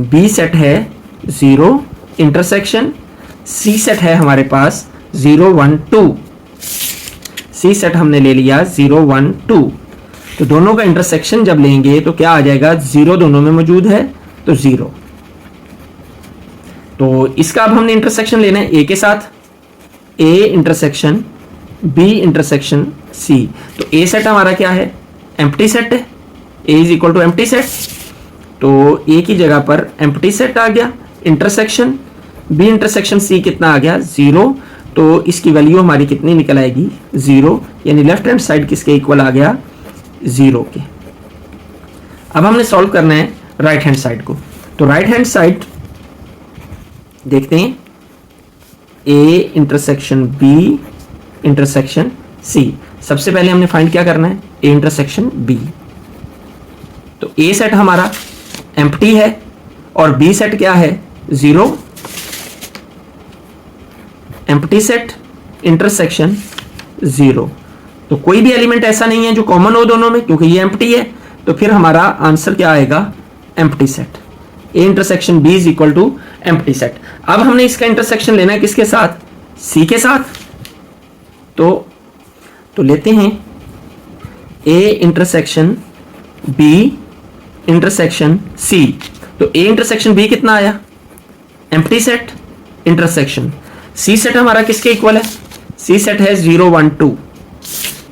बी सेट है 0 इंटरसेक्शन सी सेट है हमारे पास 0 1 2, सी सेट हमने ले लिया 0 1 2, तो दोनों का इंटरसेक्शन जब लेंगे तो क्या आ जाएगा 0 दोनों में मौजूद है तो 0। तो इसका अब हमने इंटरसेक्शन लेना है ए के साथ, ए इंटरसेक्शन बी इंटरसेक्शन सी। तो ए सेट हमारा क्या है एम्प्टी सेट है, ए is equal to empty set, तो ए की जगह पर एम्प्टी सेट आ गया इंटरसेक्शन बी इंटरसेक्शन सी कितना आ गया 0, तो इसकी वैल्यू हमारी कितनी निकल आएगी 0, यानी लेफ्ट हैंड साइड किसके इक्वल आ गया 0 के। अब हमने सॉल्व करना है राइट हैंड साइड को, तो राइट हैंड साइड देखते हैं A intersection B intersection C. सबसे पहले हमने फाइंड क्या करना है ए इंटरसेक्शन बी, तो ए सेट हमारा एम्प्टी है और बी सेट क्या है 0, एम्प्टी सेट इंटरसेक्शन 0, तो कोई भी एलिमेंट ऐसा नहीं है जो कॉमन हो दोनों में क्योंकि ये एम्प्टी है, तो फिर हमारा आंसर क्या आएगा empty set, A intersection B is equal to empty set. अब हमने इसका इंटरसेक्शन लेना है किसके साथ सी के साथ, तो लेते हैं ए इंटरसेक्शन बी इंटरसेक्शन सी, तो ए इंटरसेक्शन बी कितना आया empty set intersection C set हमारा किसके इक्वल है, सी सेट है 0 1 2,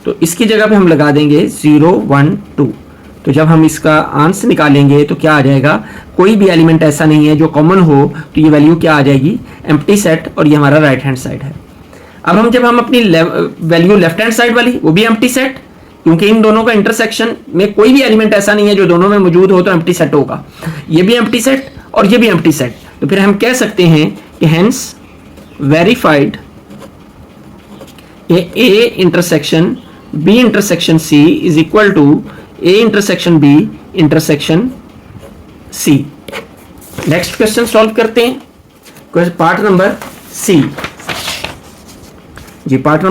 तो इसकी जगह पे हम लगा देंगे 0 1 2, तो जब हम इसका आंसर निकालेंगे तो क्या आ जाएगा कोई भी एलिमेंट ऐसा नहीं है जो कॉमन हो, तो ये वैल्यू क्या आ जाएगी एम्प्टी सेट, और ये हमारा राइट हैंड साइड है। अब जब हम अपनी वैल्यू लेफ्ट हैंड साइड वाली वो भी एम्प्टी सेट, क्योंकि इन दोनों का इंटरसेक्शन में कोई भी एलिमेंट ऐसा नहीं है जो दोनों में मौजूद हो, तो एम्प्टी सेट होगा, ये भी एम्प्टी सेट और ये भी एम्प्टी सेट, तो फिर हम कह सकते हैं कि hence verified A intersection B intersection C is equal to A intersection B intersection C. Next question solve करते हैं, पार्ट नंबर सी जी, पार्ट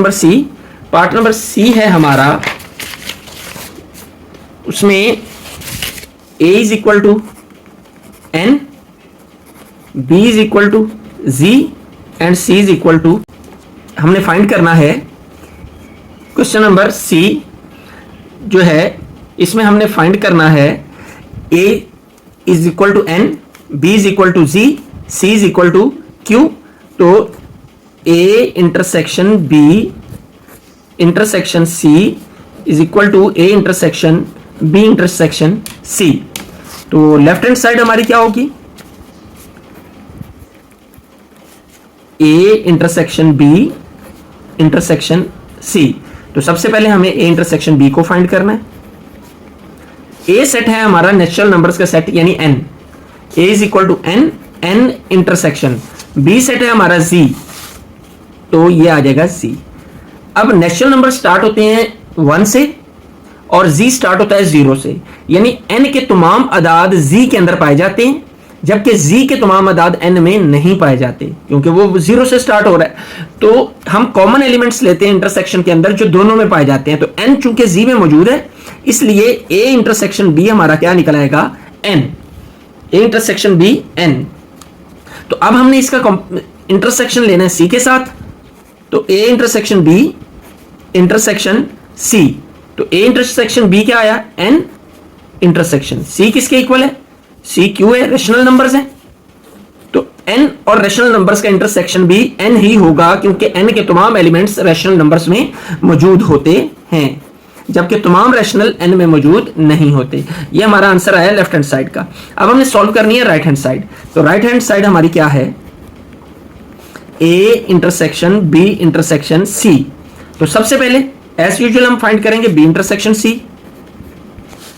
नंबर सी है हमारा, उसमें A is equal to N, B is equal to Z and C is equal to, हमने find करना है question number C जो है, इसमें हमने फाइंड करना है ए is equal to N, B is equal to Z, C is equal to Q, तो A intersection B intersection C is equal to A intersection B intersection सी। तो लेफ्ट हैंड साइड हमारी क्या होगी ए इंटरसेक्शन बी इंटरसेक्शन सी, तो सबसे पहले हमें A intersection B को फाइंड करना है। ए सेट है हमारा नेचुरल नंबर्स का सेट यानी n, A is equal to n, n intersection, B set है हमारा z, तो ये आ जाएगा z। अब नेचुरल नंबर स्टार्ट होते हैं 1 से और z स्टार्ट होता है 0 से, यानी n के तमाम अदाद z के अंदर पाए जाते हैं, जबकि z के तमाम अदाद n में नहीं पाए जाते क्योंकि वो 0 से स्टार्ट हो रहा है। तो हम कॉमन एलिमेंट्स लेते हैं इंटरसेक्शन के अंदर जो दोनों में पाए जाते हैं, तो n चूंकि z में मौजूद है इसलिए a इंटरसेक्शन b हमारा क्या निकल आएगा n, a intersection b n। तो अब हमने इसका इंटरसेक्शन लेना है c के साथ, तो a intersection b intersection c, तो a इंटरसेक्शन b क्या आया n इंटरसेक्शन c किसके इक्वल है, c क्यू है, रेशनल नंबर्स हैं, तो n और रेशनल नंबर्स का इंटरसेक्शन भी n ही होगा क्योंकि n के तमाम एलिमेंट्स रेशनल नंबर्स में मौजूद होते हैं, जबकि तमाम रेशनल n में मौजूद नहीं होते। ये हमारा आंसर आया लेफ्ट हैंड साइड का। अब हमने सॉल्व करनी है राइट हैंड साइड, तो राइट हैंड साइड हमारी क्या है a intersection b intersection c। तो सबसे पहले एज यूजुअल हम फाइंड करेंगे b इंटरसेक्शन c,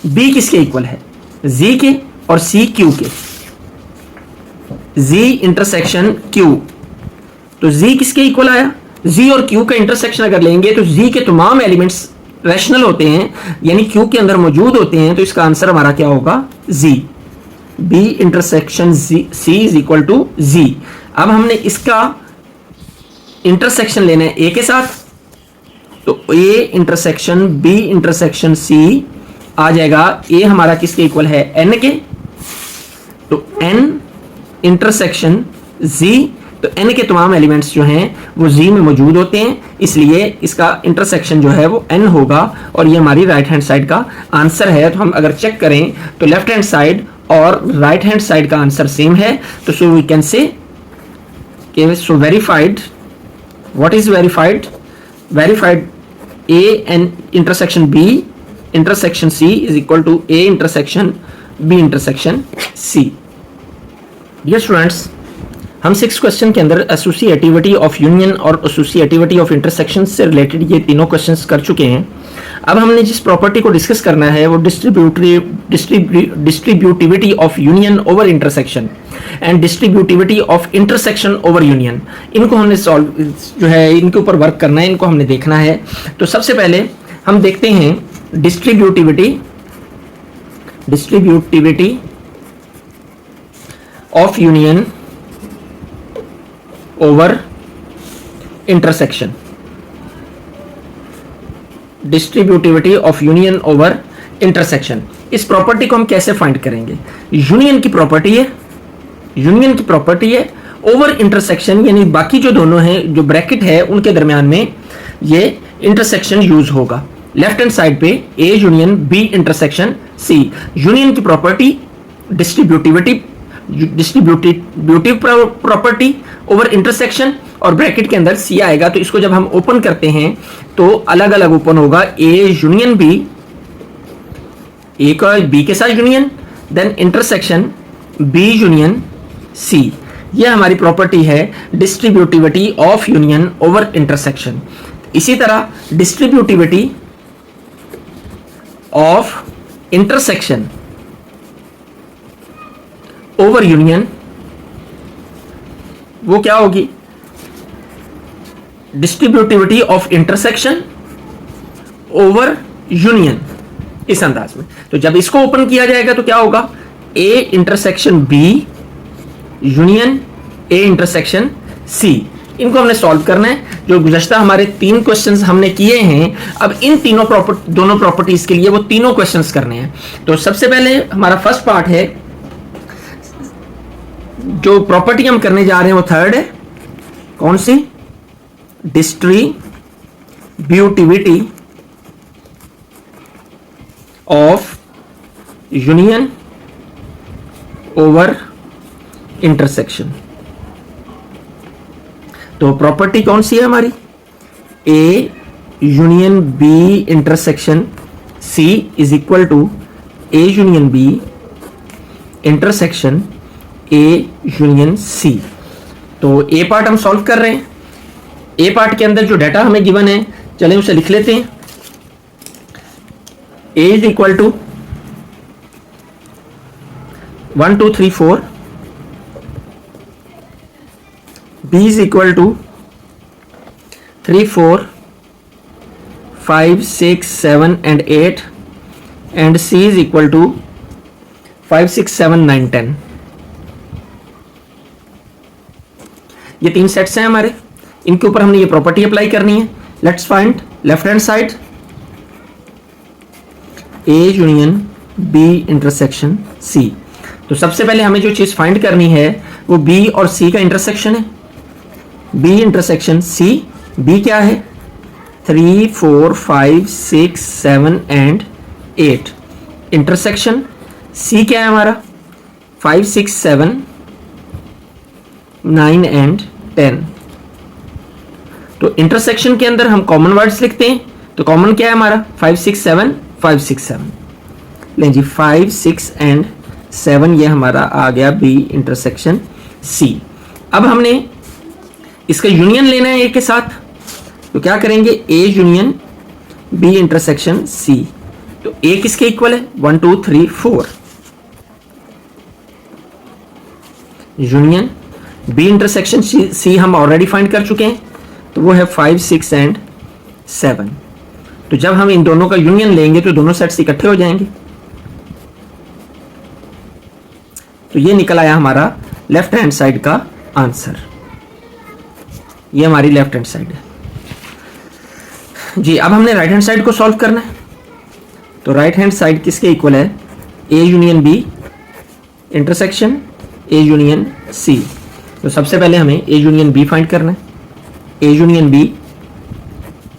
b किसके इक्वल है z के और c q के, z इंटरसेक्शन q, तो z किसके इक्वल आया, z और q का इंटरसेक्शन अगर लेंगे तो z के तमाम एलिमेंट्स रैशनल होते हैं यानी q के अंदर मौजूद होते हैं, तो इसका आंसर हमारा क्या होगा z, b intersection c is equal to z। अब हमने इसका इंटरसेक्शन लेना है a के साथ, तो A intersection B intersection C आ जाएगा। ए हमारा किसके इक्वल है, एन के, तो एन इंटरसेक्शन जी, तो एन के तमाम एलिमेंट्स जो हैं वो जी में मौजूद होते हैं, इसलिए इसका इंटरसेक्शन जो है वो एन होगा और ये हमारी राइट हैंड साइड का आंसर है। तो हम अगर चेक करें तो लेफ्ट हैंड साइड और राइट हैंड साइड का आंसर सेम है, तो so we can say so verified, what is verified, verified A an intersection B intersection C is equal to A intersection B intersection C. Dear students, हम 6 question के अंदर associativity of union और associativity of intersection से related ये तीनों questions कर चुके हैं। अब हमने जिस प्रॉपर्टी को डिस्कस करना है वो distributivity of union over intersection and distributivity of intersection over union, इनको हमने सॉल्व जो है इनके ऊपर वर्क करना है, इनको हमने देखना है। तो सबसे पहले हम देखते हैं distributivity of union over intersection, distributivity of union over intersection. इस प्रॉपर्टी को हम कैसे फाइंड करेंगे, यूनियन की प्रॉपर्टी है, ओवर इंटरसेक्शन यानी बाकी जो दोनों हैं, जो ब्रैकेट है उनके दरमियान में ये इंटरसेक्शन यूज होगा। लेफ्ट हैंड साइड पे A union B intersection C, union की property distributive property over intersection और ब्रैकेट के अंदर सी आएगा। तो इसको जब हम ओपन करते हैं तो अलग अलग ओपन होगा, ए यूनियन बी, ए का बी के साथ union, then intersection B union C. यह हमारी प्रॉपर्टी है distributivity of union over intersection. इसी तरह distributivity of intersection over union वो क्या होगी, distributivity of intersection over union, इस अंदाज में। तो जब इसको ओपन किया जाएगा तो क्या होगा, A intersection B union A intersection C. इनको हमने सॉल्व करना है। जो गुज़श्ता हमारे 3 क्वेश्चंस हमने किए हैं, अब इन दोनों प्रॉपर्टीज के लिए वो तीनों क्वेश्चंस करने हैं। तो सबसे पहले हमारा फर्स्ट पार्ट है, जो प्रॉपर्टी हम करने जा रहे हैं वो थर्ड है, कौन सी, distributivity of union over intersection. तो प्रॉपर्टी कौन सी है हमारी, A union B intersection C is equal to A union B intersection A union C. तो ए पार्ट हम सॉल्व कर रहे हैं। ए पार्ट के अंदर जो डाटा हमें गिवन है, चलें उसे लिख लेते हैं। A is equal to 1 2 3 4, B is equal to 3 4 5 6 7 and 8 and C is equal to 5 6 7 9 10। ये 3 सेट्स हैं हमारे, इनके ऊपर हमने ये प्रॉपर्टी अप्लाई करनी है। Let's find left hand side, A union B intersection सी। तो सबसे पहले हमें जो चीज फाइंड करनी है वो बी और सी का इंटरसेक्शन है, बी इंटरसेक्शन सी। बी क्या है, 3 4 5 6 7 एंड 8। इंटरसेक्शन सी क्या है हमारा, 5 6 7 9 एंड 10। तो इंटरसेक्शन के अंदर हम कॉमन वर्ड्स लिखते हैं। तो कॉमन क्या है हमारा, 5 6 7 5 6 7। लें जी 5 6 एंड 7, ये हमारा आ गया बी इंटरसेक्शन सी। अब हमने इसका यूनियन लेना है ए के साथ, तो क्या करेंगे, ए यूनियन बी इंटरसेक्शन सी। तो ए किसके इक्वल है, 1 2 3 4। यूनियन बी इंटरसेक्शन सी हम ऑलरेडी फाइंड कर चुके हैं, तो वो है 5 6 एंड 7। तो जब हम इन दोनों का यूनियन लेंगे तो दोनों सेट्स इकट्ठे हो जाएंगे। तो ये निकल आया हमारा लेफ्ट हैंड साइड का आंसर। ये हमारी लेफ्ट हैंड साइड है। जी अब हमने राइट हैंड साइड को सॉल्व करना है। तो राइट हैंड साइड किसके इक्वल है? ए union B intersection A union C. तो सबसे पहले हमें ए यूनियन बी फाइंड करना है। ए यूनियन बी,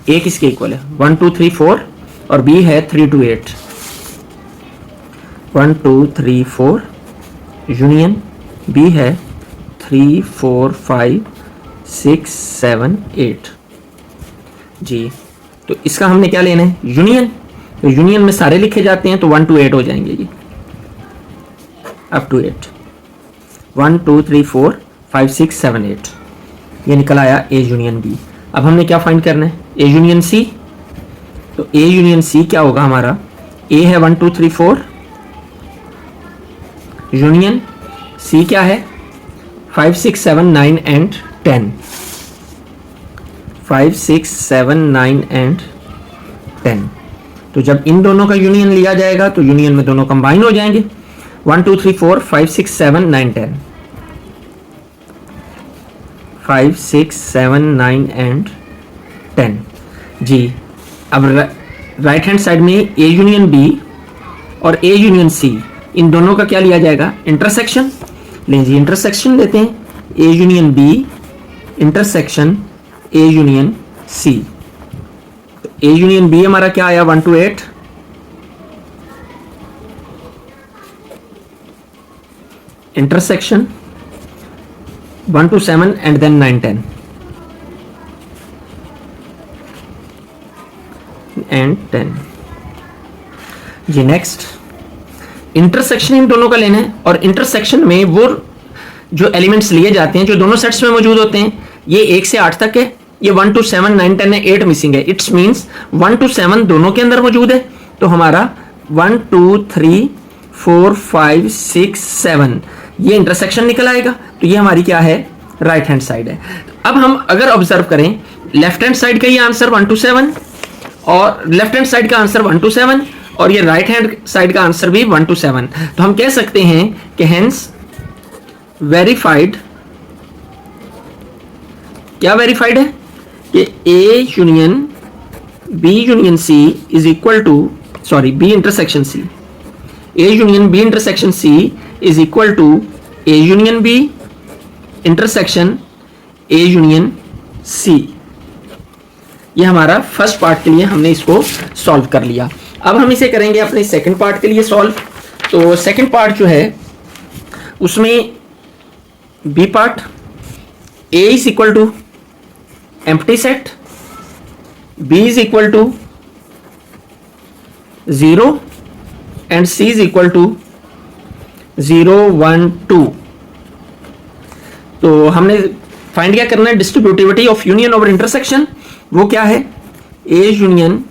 ए किसके इक्वल है? 1 2 3 4 और बी है 3 2 8। 1 2 3 4 यूनियन बी है 3 4 5 6 7 8। जी तो इसका हमने क्या लेना है? यूनियन। तो यूनियन में सारे लिखे जाते हैं तो 1 2 8 हो जाएंगे ये, अप टू 8। 1 2 3 4 5 6 7 8 ये निकल आया ए यूनियन बी। अब हमने क्या फाइंड करना है? ए यूनियन सी। तो ए यूनियन सी क्या होगा हमारा? ए है 1 2 3 4 यूनियन सी क्या है? 5 6 7 9 एंड 10। 5 6 7 9 एंड 10। तो जब इन दोनों का यूनियन लिया जाएगा तो यूनियन में दोनों कंबाइन हो जाएंगे। 1 2 3 4 5 6 7 9 10। 5 6 7 9 एंड 10। जी अब राइट हैंड साइड में ए यूनियन बी और ए यूनियन सी, इन दोनों का क्या लिया जाएगा? इंटरसेक्शन। लीजिए इंटरसेक्शन लेते हैं। A union B intersection A union C. तो ए यूनियन बी हमारा क्या आया? 1 2 8। Intersection 1 2 7 and then 9 10 and 10। जी नेक्स्ट इंटरसेक्शन इन दोनों का लेना है। और इंटरसेक्शन में वो जो एलिमेंट्स लिए जाते हैं जो दोनों सेट्स में मौजूद होते हैं, ये 1 से 8 तक है, ये 1 2 7 9 10 है, 8 मिसिंग है। इट्स मींस 1 2 7 दोनों के अंदर मौजूद है। तो हमारा 1 2 3 4 5 6 7 ये इंटरसेक्शन निकल आएगा। तो ये हमारी क्या है? राइट हैंड साइड है। अब हम अगर ऑब्जर्व करें लेफ्ट हैंड साइड का ये आंसर 1 2 7 और लेफ्ट हैंड साइड का आंसर 1 2 7 और ये राइट हैंड साइड का आंसर भी 1 2 7। तो हम कह सकते हैं कि हेंस वेरीफाइड, क्या वेरीफाइड है? कि A union B union C is equal to, sorry B intersection C, A union B intersection C is equal to A union B intersection A union C. ये हमारा फर्स्ट पार्ट के लिए हमने इसको solve कर लिया। अब हम इसे करेंगे अपने सेकंड पार्ट के लिए सॉल्व। तो सेकंड पार्ट जो है उसमें B part, A is equal to empty set, B is equal to 0 and C is equal to 0 1 2। तो हमने फाइंड क्या करना है? Distributivity of union over intersection. वो क्या है? ए union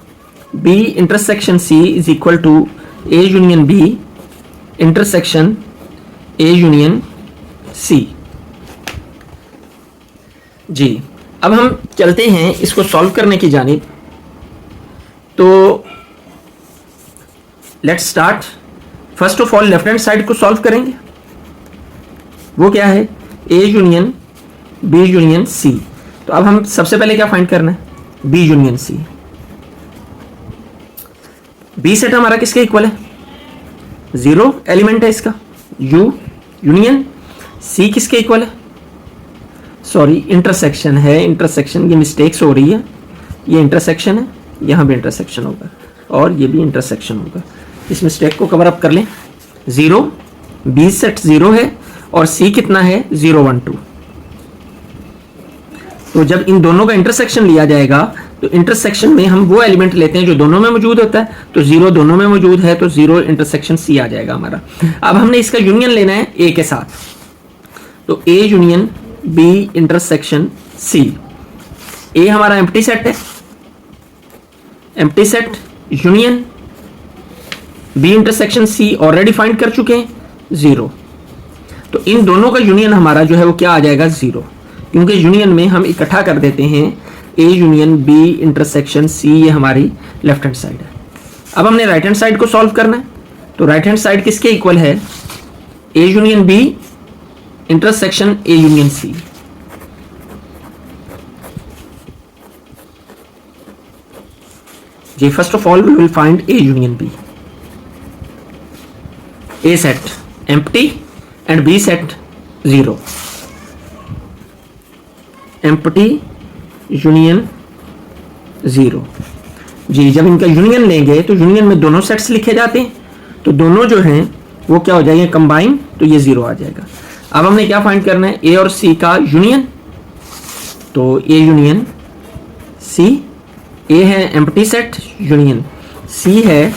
B intersection C is equal to A union B intersection A union C. जी अब हम चलते हैं इसको सॉल्व करने की जानिब। तो let's start. First of all left hand side को सॉल्व करेंगे। वो क्या है? ए यूनियन बी यूनियन सी। तो अब हम सबसे पहले क्या फाइंड करना है? B union C. B set हमारा किसके इक्वल है? 0 एलिमेंट है इसका, यू यूनियन सी किसके इक्वल है? सॉरी इंटरसेक्शन है, इंटरसेक्शन की मिस्टेक्स हो रही है। ये इंटरसेक्शन है, यहाँ भी इंटरसेक्शन होगा और ये भी इंटरसेक्शन होगा। इस मिस्टेक को कवर अप कर लें। 0 बी सेट 0 है और सी कितना है? 0 1 2। तो जब इन दोनों का इंटरसेक्शन लिया जाएगा तो इंटरसेक्शन में हम वो एलिमेंट लेते हैं जो दोनों में मौजूद होता है। तो 0 दोनों में मौजूद है तो 0 इंटरसेक्शन सी आ जाएगा हमारा। अब हमने इसका यूनियन लेना है ए के साथ। तो ए union B intersection C. A हमारा एम्प्टी सेट है, empty set union B intersection C already find कर चुके हैं 0। तो इन दोनों का यूनियन हमारा जो है वो क्या आ जाएगा? 0, क्योंकि यूनियन में हम इकट्ठा कर देते हैं A union B intersection C. ये हमारी लेफ्ट हैंड साइड है। अब हमने राइट हैंड साइड को सॉल्व करना है। तो राइट हैंड साइड किसके इक्वल है? ए union B intersection A union C. जी, first of all we will find A union B. A set empty and B set 0. Empty union 0. जी, जब इनका यूनियन लेंगे तो यूनियन में दोनों सेट्स लिखे जाते हैं, तो दोनों जो हैं वो क्या हो जाएंगे, कंबाइन, तो ये 0 आ जाएगा. अब हमने क्या फाइंड करना है, ए और सी का यूनियन. तो ए यूनियन सी, ए है एम्प्टी सेट, यूनियन सी है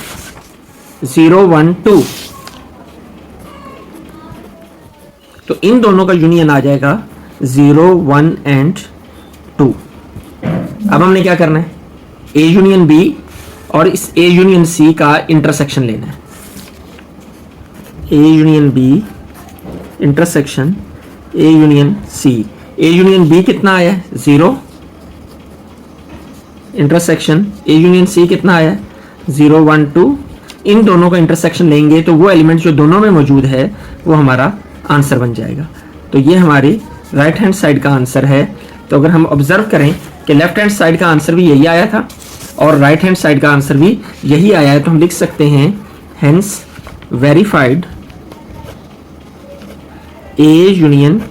0 1 2. तो इन दोनों का यूनियन आ जाएगा 0 1 एंड 2. अब हमने क्या करना है, ए यूनियन बी और इस ए यूनियन सी का इंटरसेक्शन लेना है. ए union B intersection A union C. A union B कितना आया है, 0. इंटरसेक्शन ए यूनियन सी कितना आया है, 0 1 2. इन दोनों का इंटरसेक्शन लेंगे तो वो एलिमेंट जो दोनों में मौजूद है वो हमारा आंसर बन जाएगा. तो ये हमारी राइट हैंड साइड का आंसर है. तो अगर हम ऑब्जर्व करें कि लेफ्ट हैंड साइड का आंसर भी यही आया था और राइट हैंड साइड का आंसर भी यही आया है, तो हम लिख सकते हैं hence verified A union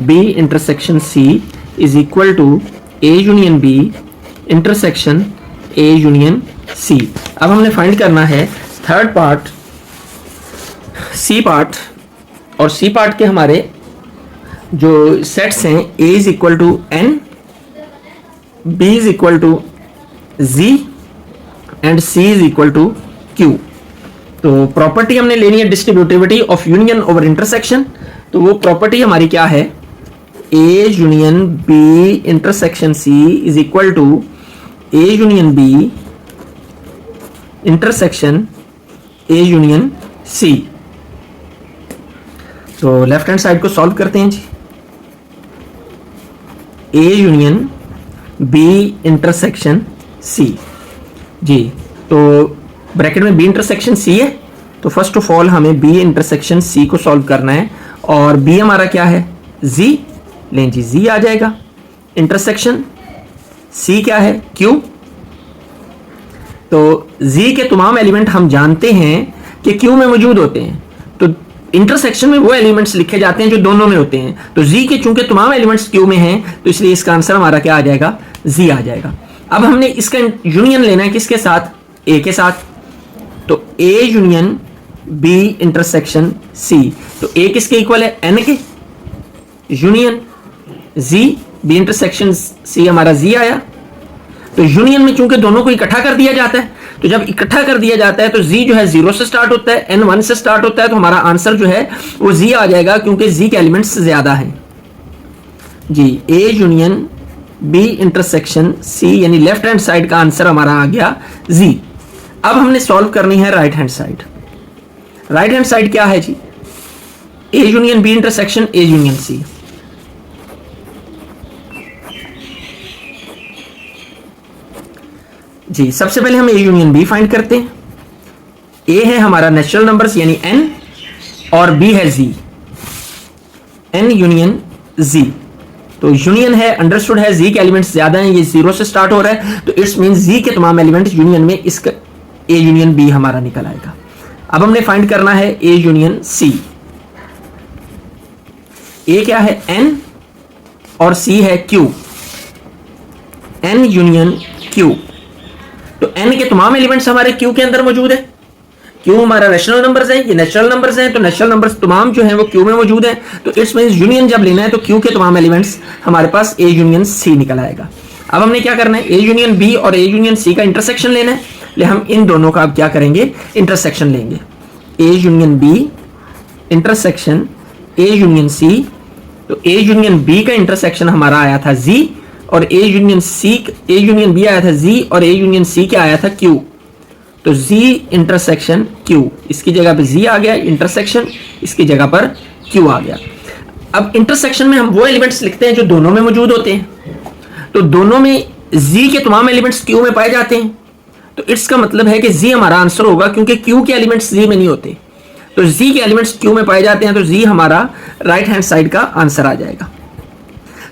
B intersection C is equal to A union B intersection A union C. अब हमने फाइंड करना है थर्ड पार्ट, सी पार्ट. और सी पार्ट के हमारे जो सेट्स हैं, A is equal to N, B is equal to Z and C is equal to Q. तो प्रॉपर्टी हमने लेनी है distributivity of union over intersection. तो वो प्रॉपर्टी हमारी क्या है, ए union B intersection C is equal to A union B intersection A union C. तो लेफ्ट हैंड साइड को सॉल्व करते हैं जी. A union B intersection C. जी, तो ब्रैकेट में बी इंटरसेक्शन सी है, तो फर्स्ट ऑफ ऑल हमें बी इंटरसेक्शन सी को सॉल्व करना है. और बी हमारा क्या है, जी. लें जी, जी आ जाएगा. इंटरसेक्शन सी क्या है, क्यू. तो जी के तमाम एलिमेंट हम जानते हैं कि क्यू में मौजूद होते हैं, तो इंटरसेक्शन में वो एलिमेंट्स लिखे जाते हैं जो दोनों में होते हैं. तो जी के चूंकि तमाम एलिमेंट्स क्यू में हैं, तो इसलिए इसका आंसर हमारा क्या आ जाएगा, जी आ जाएगा. अब हमने इसका यूनियन लेना है किसके साथ, ए के साथ. तो ए यूनियन बी इंटरसेक्शन सी. तो ए किसके इक्वल है, एन के. Union Z B intersection C हमारा जी आया. तो यूनियन में चूंकि दोनों को इकट्ठा कर दिया जाता है, तो जब इकट्ठा कर दिया जाता है तो जी जो है 0 से स्टार्ट होता है, एन 1 से स्टार्ट होता है, तो हमारा आंसर जो है वो जी आ जाएगा क्योंकि जी के एलिमेंट्स ज्यादा हैं. जी, A union B intersection C यानी लेफ्ट हैंड साइड का आंसर हमारा आ गया जी. अब हमने सॉल्व करनी है right hand side. Right hand side क्या है जी, A union B intersection A union C. जी, सबसे पहले हम ए यूनियन बी फाइंड करते हैं. ए है हमारा नेचुरल नंबर्स यानी एन और बी है जी. एन यूनियन जी. तो यूनियन है, अंडरस्टूड है, जी के एलिमेंट्स ज्यादा हैं, ये 0 से स्टार्ट हो रहा है, तो इट्स मीन जी के तमाम एलिमेंट यूनियन में इसका ए यूनियन बी हमारा निकल आएगा. अब हमने फाइंड करना है ए यूनियन सी. ए क्या है, एन और सी है क्यू. N union Q. तो n के तमाम एलिमेंट्स हमारे q के अंदर मौजूद है. q हमारा नेचुरल नंबर्स है, ये नेचुरल नंबर्स हैं, तो नेचुरल नंबर्स तमाम जो हैं वो q में मौजूद हैं. तो इट्स मींस यूनियन जब लेना है तो q के तमाम एलिमेंट्स हमारे पास a यूनियन c निकल आएगा. अब हमने क्या करना है, a यूनियन b और a यूनियन c का इंटरसेक्शन लेना है. ले हम इन दोनों का अब क्या करेंगे, इंटरसेक्शन लेंगे. a union b intersection a union c. तो a यूनियन b का इंटरसेक्शन हमारा आया था g और ए यूनियन बी आया था जी और ए यूनियन सी क्या आया था क्यू. तो जी इंटरसेक्शन क्यू, इसकी जगह पर जी आ गया, इंटरसेक्शन इसकी जगह पर क्यू आ गया. अब इंटरसेक्शन में हम वो एलिमेंट्स लिखते हैं जो दोनों में मौजूद होते हैं. तो दोनों में जी के तमाम एलिमेंट्स क्यू में पाए जाते हैं, तो इट्स का मतलब है कि जी हमारा आंसर होगा क्योंकि क्यू के एलिमेंट्स जी में नहीं होते. तो जी के एलिमेंट्स क्यू में पाए जाते हैं, तो जी हमारा राइट हैंड साइड का आंसर आ जाएगा.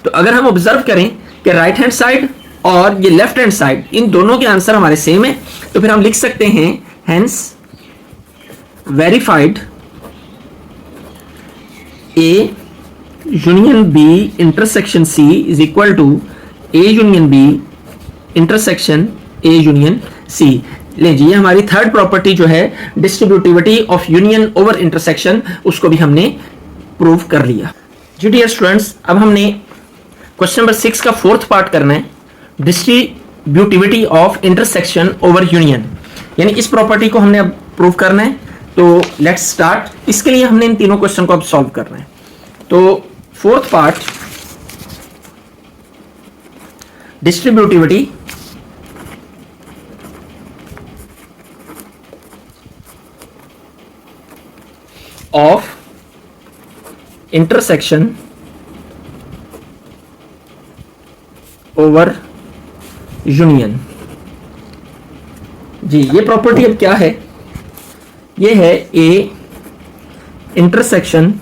तो अगर हम ऑब्जर्व करें कि राइट हैंड साइड और ये लेफ्ट हैंड साइड, इन दोनों के आंसर हमारे सेम है, तो फिर हम लिख सकते हैं hence verified A union B intersection C is equal to A union B intersection A union C. ले जी, ये हमारी थर्ड प्रॉपर्टी जो है distributivity of union over intersection, उसको भी हमने प्रूव कर लिया। जी डियर स्टूडेंट्स, अब हमने क्वेश्चन नंबर 6 का फोर्थ पार्ट करना है, distributivity of intersection over union, यानी इस प्रॉपर्टी को हमने अब प्रूव करना है। तो लेट्स स्टार्ट। इसके लिए हमने इन तीनों क्वेश्चन को अब सॉल्व करना है। तो fourth part, distributivity of intersection over union. जी, ये प्रॉपर्टी अब क्या है? ये है A intersection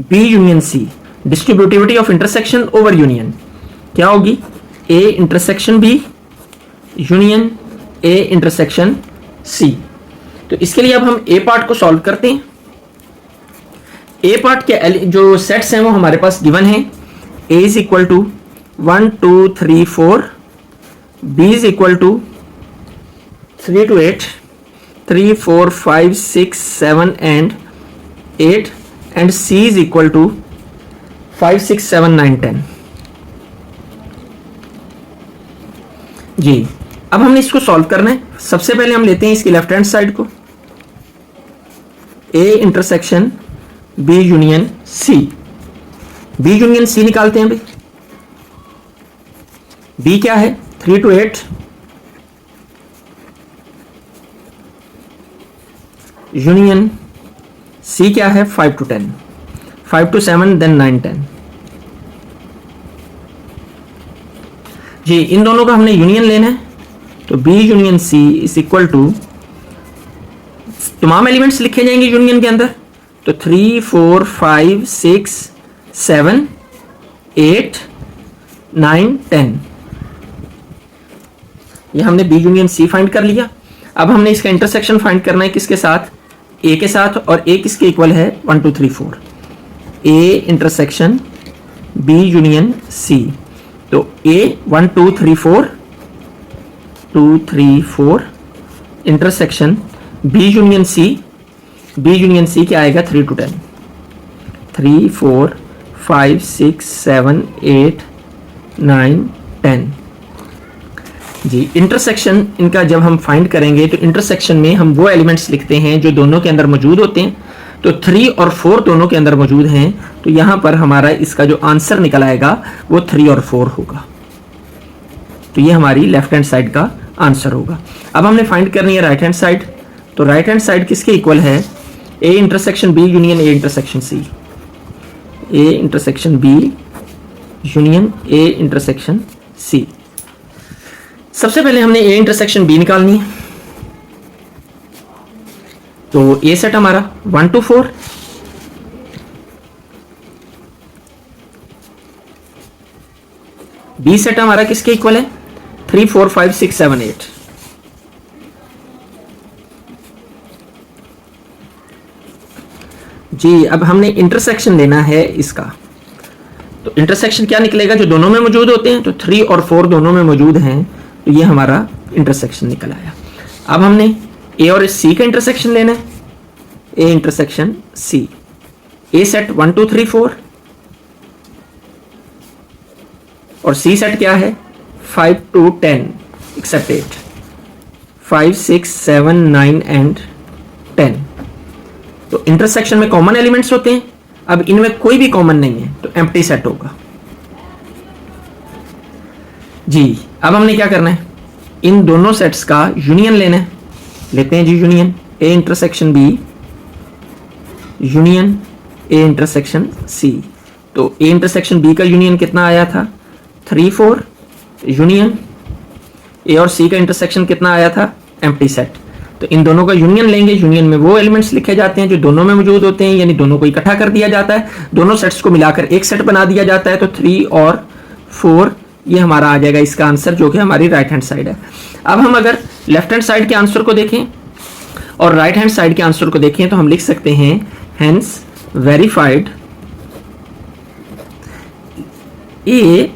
B union C, distributivity of intersection over union क्या होगी? A intersection B union A intersection सी। तो इसके लिए अब हम ए पार्ट को सॉल्व करते हैं। ए पार्ट के जो सेट्स हैं वो हमारे पास गिवन है। ए is equal to 1 2 3 4, B is equal to 3 to 8, 3 4 5 6 7 and 8, and C is equal to 5 6 7 9 10। जी, अब हमने इसको सॉल्व करना है। सबसे पहले हम लेते हैं इसकी लेफ्ट हैंड साइड को, A intersection B union C। B union C निकालते हैं भाई। B क्या है? 3 to 8, यूनियन C क्या है? 5 to 10, 5 to 7 then 9 10। जी, इन दोनों का हमने यूनियन लेना है, तो B union C is equal to, तमाम एलिमेंट्स लिखे जाएंगे यूनियन के अंदर, तो 3 4 5 6 7 8 9 10। ये हमने B यूनियन C फाइंड कर लिया। अब हमने इसका इंटरसेक्शन फाइंड करना है किसके साथ? A के साथ, और A किसके इक्वल है? 1 2 3 4, A intersection B union C। तो A 1 2 3 4 2 3 4 intersection B union C। B union C क्या आएगा? 3 to 10, 3 4 5 6 7 8 9 10। जी, इंटरसेक्शन इनका जब हम फाइंड करेंगे तो इंटरसेक्शन में हम वो एलिमेंट्स लिखते हैं जो दोनों के अंदर मौजूद होते हैं। तो 3 और 4 दोनों के अंदर मौजूद हैं, तो यहां पर हमारा इसका जो आंसर निकल आएगा वो 3 और 4 होगा। तो ये हमारी लेफ्ट हैंड साइड का आंसर होगा। अब हमने फाइंड करनी है राइट हैंड साइड। तो राइट हैंड साइड किसके इक्वल है? A intersection B union A intersection C. A intersection B union A intersection C. सबसे पहले हमने ए इंटरसेक्शन बी निकालनी है। तो ए सेट हमारा 1 to 4, बी सेट हमारा किसके इक्वल है? 3 4 5 6 7 8। जी, अब हमने इंटरसेक्शन लेना है इसका। तो इंटरसेक्शन क्या निकलेगा? जो दोनों में मौजूद होते हैं, तो 3 और 4 दोनों में मौजूद हैं, तो ये हमारा इंटरसेक्शन निकल आया। अब हमने ए और सी का इंटरसेक्शन लेना है। A intersection C. A set 1 2 3 4, और सी सेट क्या है? 5 to 10 एक्सेप्ट 8, 5 6 7 9 and 10। तो इंटरसेक्शन में कॉमन एलिमेंट्स होते हैं। अब इनमें कोई भी कॉमन नहीं है, तो एम्प्टी सेट होगा। जी, अब हमने क्या करना है? इन दोनों सेट्स का यूनियन लेना है। लेते हैं जी union, A intersection B union A intersection सी। तो ए इंटरसेक्शन बी का यूनियन कितना आया था? 3 4, यूनियन ए और सी का इंटरसेक्शन कितना आया था? Empty set. तो इन दोनों का यूनियन लेंगे। यूनियन में वो एलिमेंट्स लिखे जाते हैं जो दोनों में मौजूद होते हैं, यानी दोनों को इकट्ठा कर दिया जाता है, दोनों सेट्स को मिलाकर एक सेट बना दिया जाता है। तो 3 और 4 ये हमारा आ जाएगा इसका आंसर, जो कि हमारी राइट हैंड साइड है। अब हम अगर लेफ्ट हैंड साइड के आंसर को देखें और राइट हैंड साइड के आंसर को देखें तो हम लिख सकते हैं hence verified A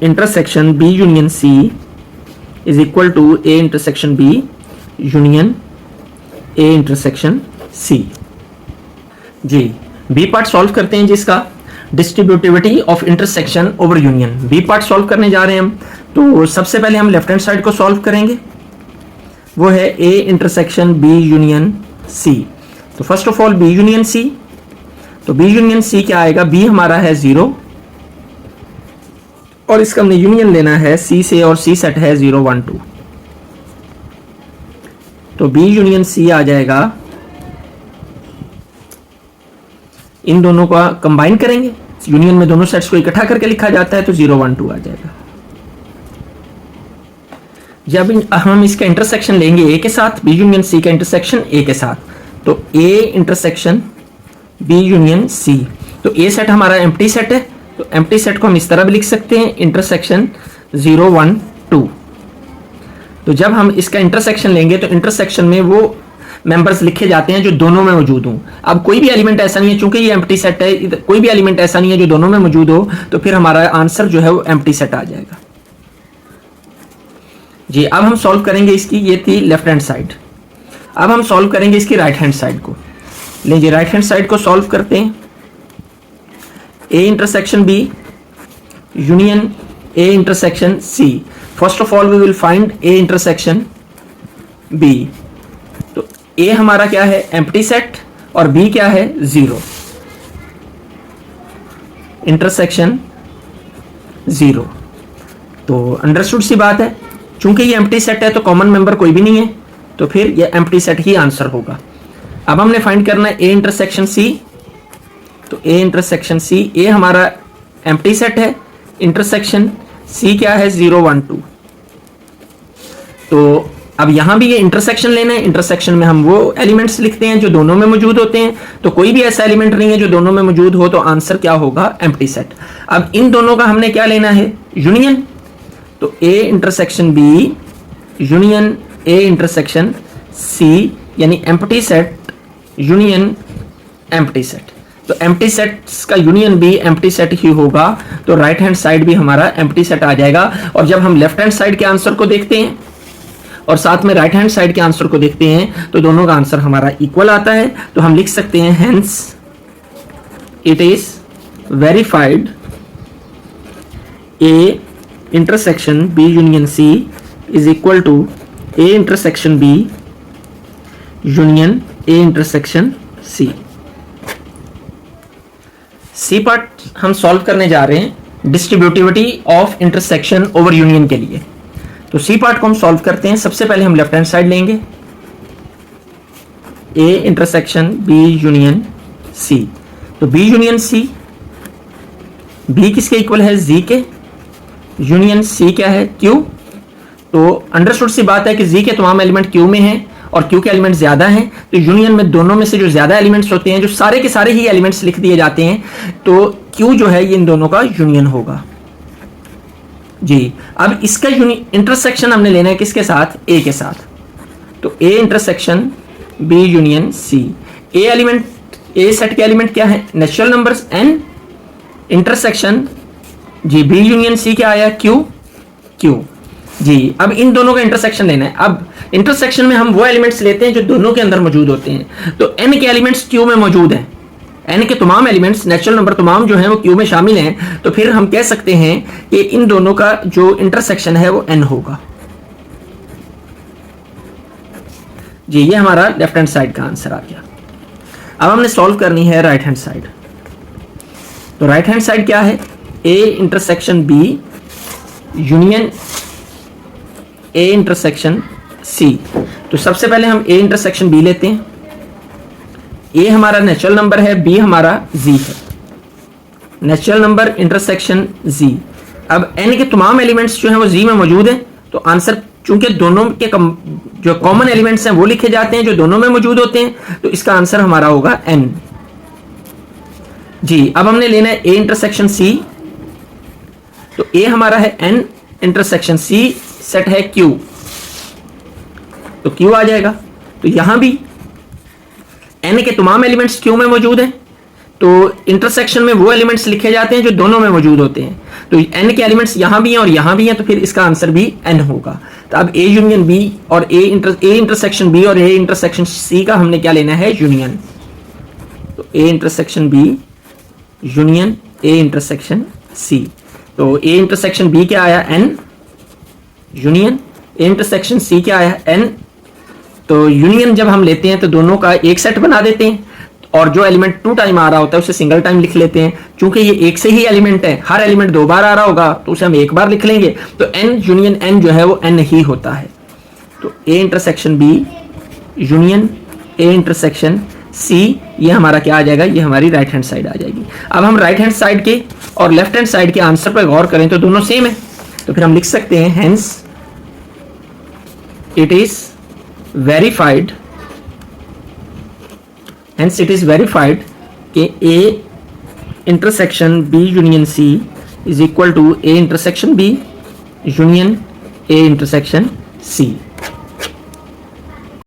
intersection B union C is equal to A intersection B union A intersection C. जी, बी पार्ट सॉल्व करते हैं जिसका distributivity of intersection over union. B part solve करने जा रहे हैं हम, तो सबसे पहले हम लेफ्ट हैंड साइड को सॉल्व करेंगे, वो है A intersection B union C. तो first of all B union C, तो बी यूनियन सी क्या आएगा, बी हमारा है 0 और इसका हमने यूनियन लेना है सी से और सी सेट है 0 1 2। तो बी यूनियन सी आ जाएगा, इन दोनों का कंबाइन करेंगे, यूनियन में दोनों सेट्स को इकट्ठा करके लिखा जाता है, तो 0 1 2 आ जाएगा। जब हम इसका इंटरसेक्शन लेंगे ए के साथ, बी यूनियन सी का इंटरसेक्शन ए के साथ, तो A intersection B union C, तो ए सेट हमारा एम्प्टी सेट है, तो एम्प्टी सेट को हम इस तरह भी लिख सकते हैं इंटरसेक्शन 0 1 2। तो जब हम इसका इंटरसेक्शन लेंगे तो इंटरसेक्शन में वो मेंबर्स लिखे जाते हैं जो दोनों में मौजूद हों। अब कोई भी एलिमेंट ऐसा नहीं है, चूंकि ये एम्प्टी सेट है, कोई भी एलिमेंट ऐसा नहीं है जो दोनों में मौजूद हो, तो फिर हमारा आंसर जो है वो एम्प्टी सेट आ जाएगा। जी, अब हम सॉल्व करेंगे इसकी, ये थी लेफ्ट हैंड साइड। अब हम सॉल्व करेंगे इसकी राइट हैंड साइड को। लीजिए राइट हैंड साइड को सॉल्व करते हैं। A intersection B union A intersection C. First of all we will find A intersection B. तो ए हमारा क्या है, एम्प्टी सेट, और बी क्या है, 0 इंटरसेक्शन 0। तो अंडरस्टूड सी बात है, चूंकि ये एम्प्टी सेट है तो कॉमन मेंबर कोई भी नहीं है, तो फिर ये एम्प्टी सेट ही आंसर होगा। अब हमने फाइंड करना है ए इंटरसेक्शन सी। तो ए इंटरसेक्शन सी, ए हमारा एम्प्टी सेट है, इंटरसेक्शन सी क्या है, 0 1 2। तो अब यहां भी ये इंटरसेक्शन लेना है, इंटरसेक्शन में हम वो एलिमेंट्स लिखते हैं जो दोनों में मौजूद होते हैं, तो कोई भी ऐसा एलिमेंट नहीं है जो दोनों में मौजूद हो, तो आंसर क्या होगा, एम्प्टी सेट। अब इन दोनों का हमने क्या लेना है, यूनियन। तो A intersection B union A intersection C, यानी empty set union empty set. तो एम्प्टी सेट्स का यूनियन भी एम्प्टी सेट ही होगा, तो राइट हैंड साइड भी हमारा एम्प्टी सेट आ जाएगा। और जब हम लेफ्ट हैंड साइड के आंसर को देखते हैं और साथ में राइट हैंड साइड के आंसर को देखते हैं, तो दोनों का आंसर हमारा इक्वल आता है। तो हम लिख सकते हैं hence it is verified A intersection B union C is equal to A intersection B union A intersection C. C part हम सॉल्व करने जा रहे हैं distributivity of intersection over union के लिए। तो सी पार्ट को हम सॉल्व करते हैं। सबसे पहले हम लेफ्ट हैंड साइड लेंगे, A intersection B union C. तो बी यूनियन सी, बी किसके इक्वल है, जी के, यूनियन सी क्या है, क्यू। तो अंडरस्टूड सी बात है कि जी के तमाम एलिमेंट क्यू में हैं और क्यू के एलिमेंट ज्यादा हैं, तो यूनियन में दोनों में से जो ज्यादा एलिमेंट्स होते हैं, जो सारे के सारे ही एलिमेंट्स लिख दिए जाते हैं, तो क्यू जो है ये इन दोनों का यूनियन होगा। जी, अब इसका इंटरसेक्शन हमने लेना है किसके साथ, ए के साथ। तो A intersection B union C. A element, A set के एलिमेंट क्या है, natural numbers N, intersection Z B union C क्या आया, क्यू क्यू। जी, अब इन दोनों का इंटरसेक्शन लेना है। अब इंटरसेक्शन में हम वो एलिमेंट्स लेते हैं जो दोनों के अंदर मौजूद होते हैं। तो एन के एलिमेंट्स क्यू में मौजूद हैं, एन के तमाम एलिमेंट्स नेचुरल नंबर तमाम जो हैं वो क्यू में शामिल हैं, तो फिर हम कह सकते हैं कि इन दोनों का जो इंटरसेक्शन है वो एन होगा। जी, ये हमारा लेफ्ट हैंड साइड का आंसर आ गया। अब हमने सॉल्व करनी है राइट हैंड साइड। तो राइट हैंड साइड क्या है, A intersection B union A intersection सी। तो सबसे पहले हम ए इंटरसेक्शन बी लेते हैं। ए हमारा नेचुरल नंबर है, बी हमारा जी है, नेचुरल नंबर इंटरसेक्शन जी। अब एन के तमाम एलिमेंट्स जो हैं वो जी में मौजूद हैं, तो आंसर चूंकि दोनों के जो कॉमन एलिमेंट्स हैं वो लिखे जाते हैं जो दोनों में मौजूद होते हैं, तो इसका आंसर हमारा होगा एन। जी, अब हमने लेना है ए इंटरसेक्शन सी। तो ए हमारा है n इंटरसेक्शन सी सेट है q, तो q आ जाएगा। तो यहां भी n के तमाम एलिमेंट्स q में मौजूद हैं, तो इंटरसेक्शन में वो एलिमेंट्स लिखे जाते हैं जो दोनों में मौजूद होते हैं। तो n के एलिमेंट्स यहां भी हैं और यहां भी हैं, तो फिर इसका आंसर भी n होगा। तो अब a यूनियन b और a इंटरसेक्शन b और a इंटरसेक्शन c का हमने क्या लेना है, यूनियन। तो a intersection b union a intersection c। तो a इंटरसेक्शन b क्या आया, n union a intersection c क्या आया, n। तो यूनियन जब हम लेते हैं तो दोनों का एक सेट बना देते हैं, और जो एलिमेंट 2 टाइम आ रहा होता है उसे सिंगल टाइम लिख लेते हैं। चूंकि ये एक से ही एलिमेंट है, हर एलिमेंट 2 बार आ रहा होगा तो उसे हम एक बार लिख लेंगे, तो n यूनियन n जो है वो n ही होता है। तो a intersection b union a intersection c, ये हमारा क्या आ जाएगा, ये हमारी राइट हैंड साइड आ जाएगी। अब हम राइट हैंड साइड के और लेफ्ट हैंड साइड के आंसर पर गौर करें तो दोनों सेम है, तो फिर हम लिख सकते हैं hence it is verified, hence it is verified कि A intersection B union C is equal to A intersection B union A intersection C।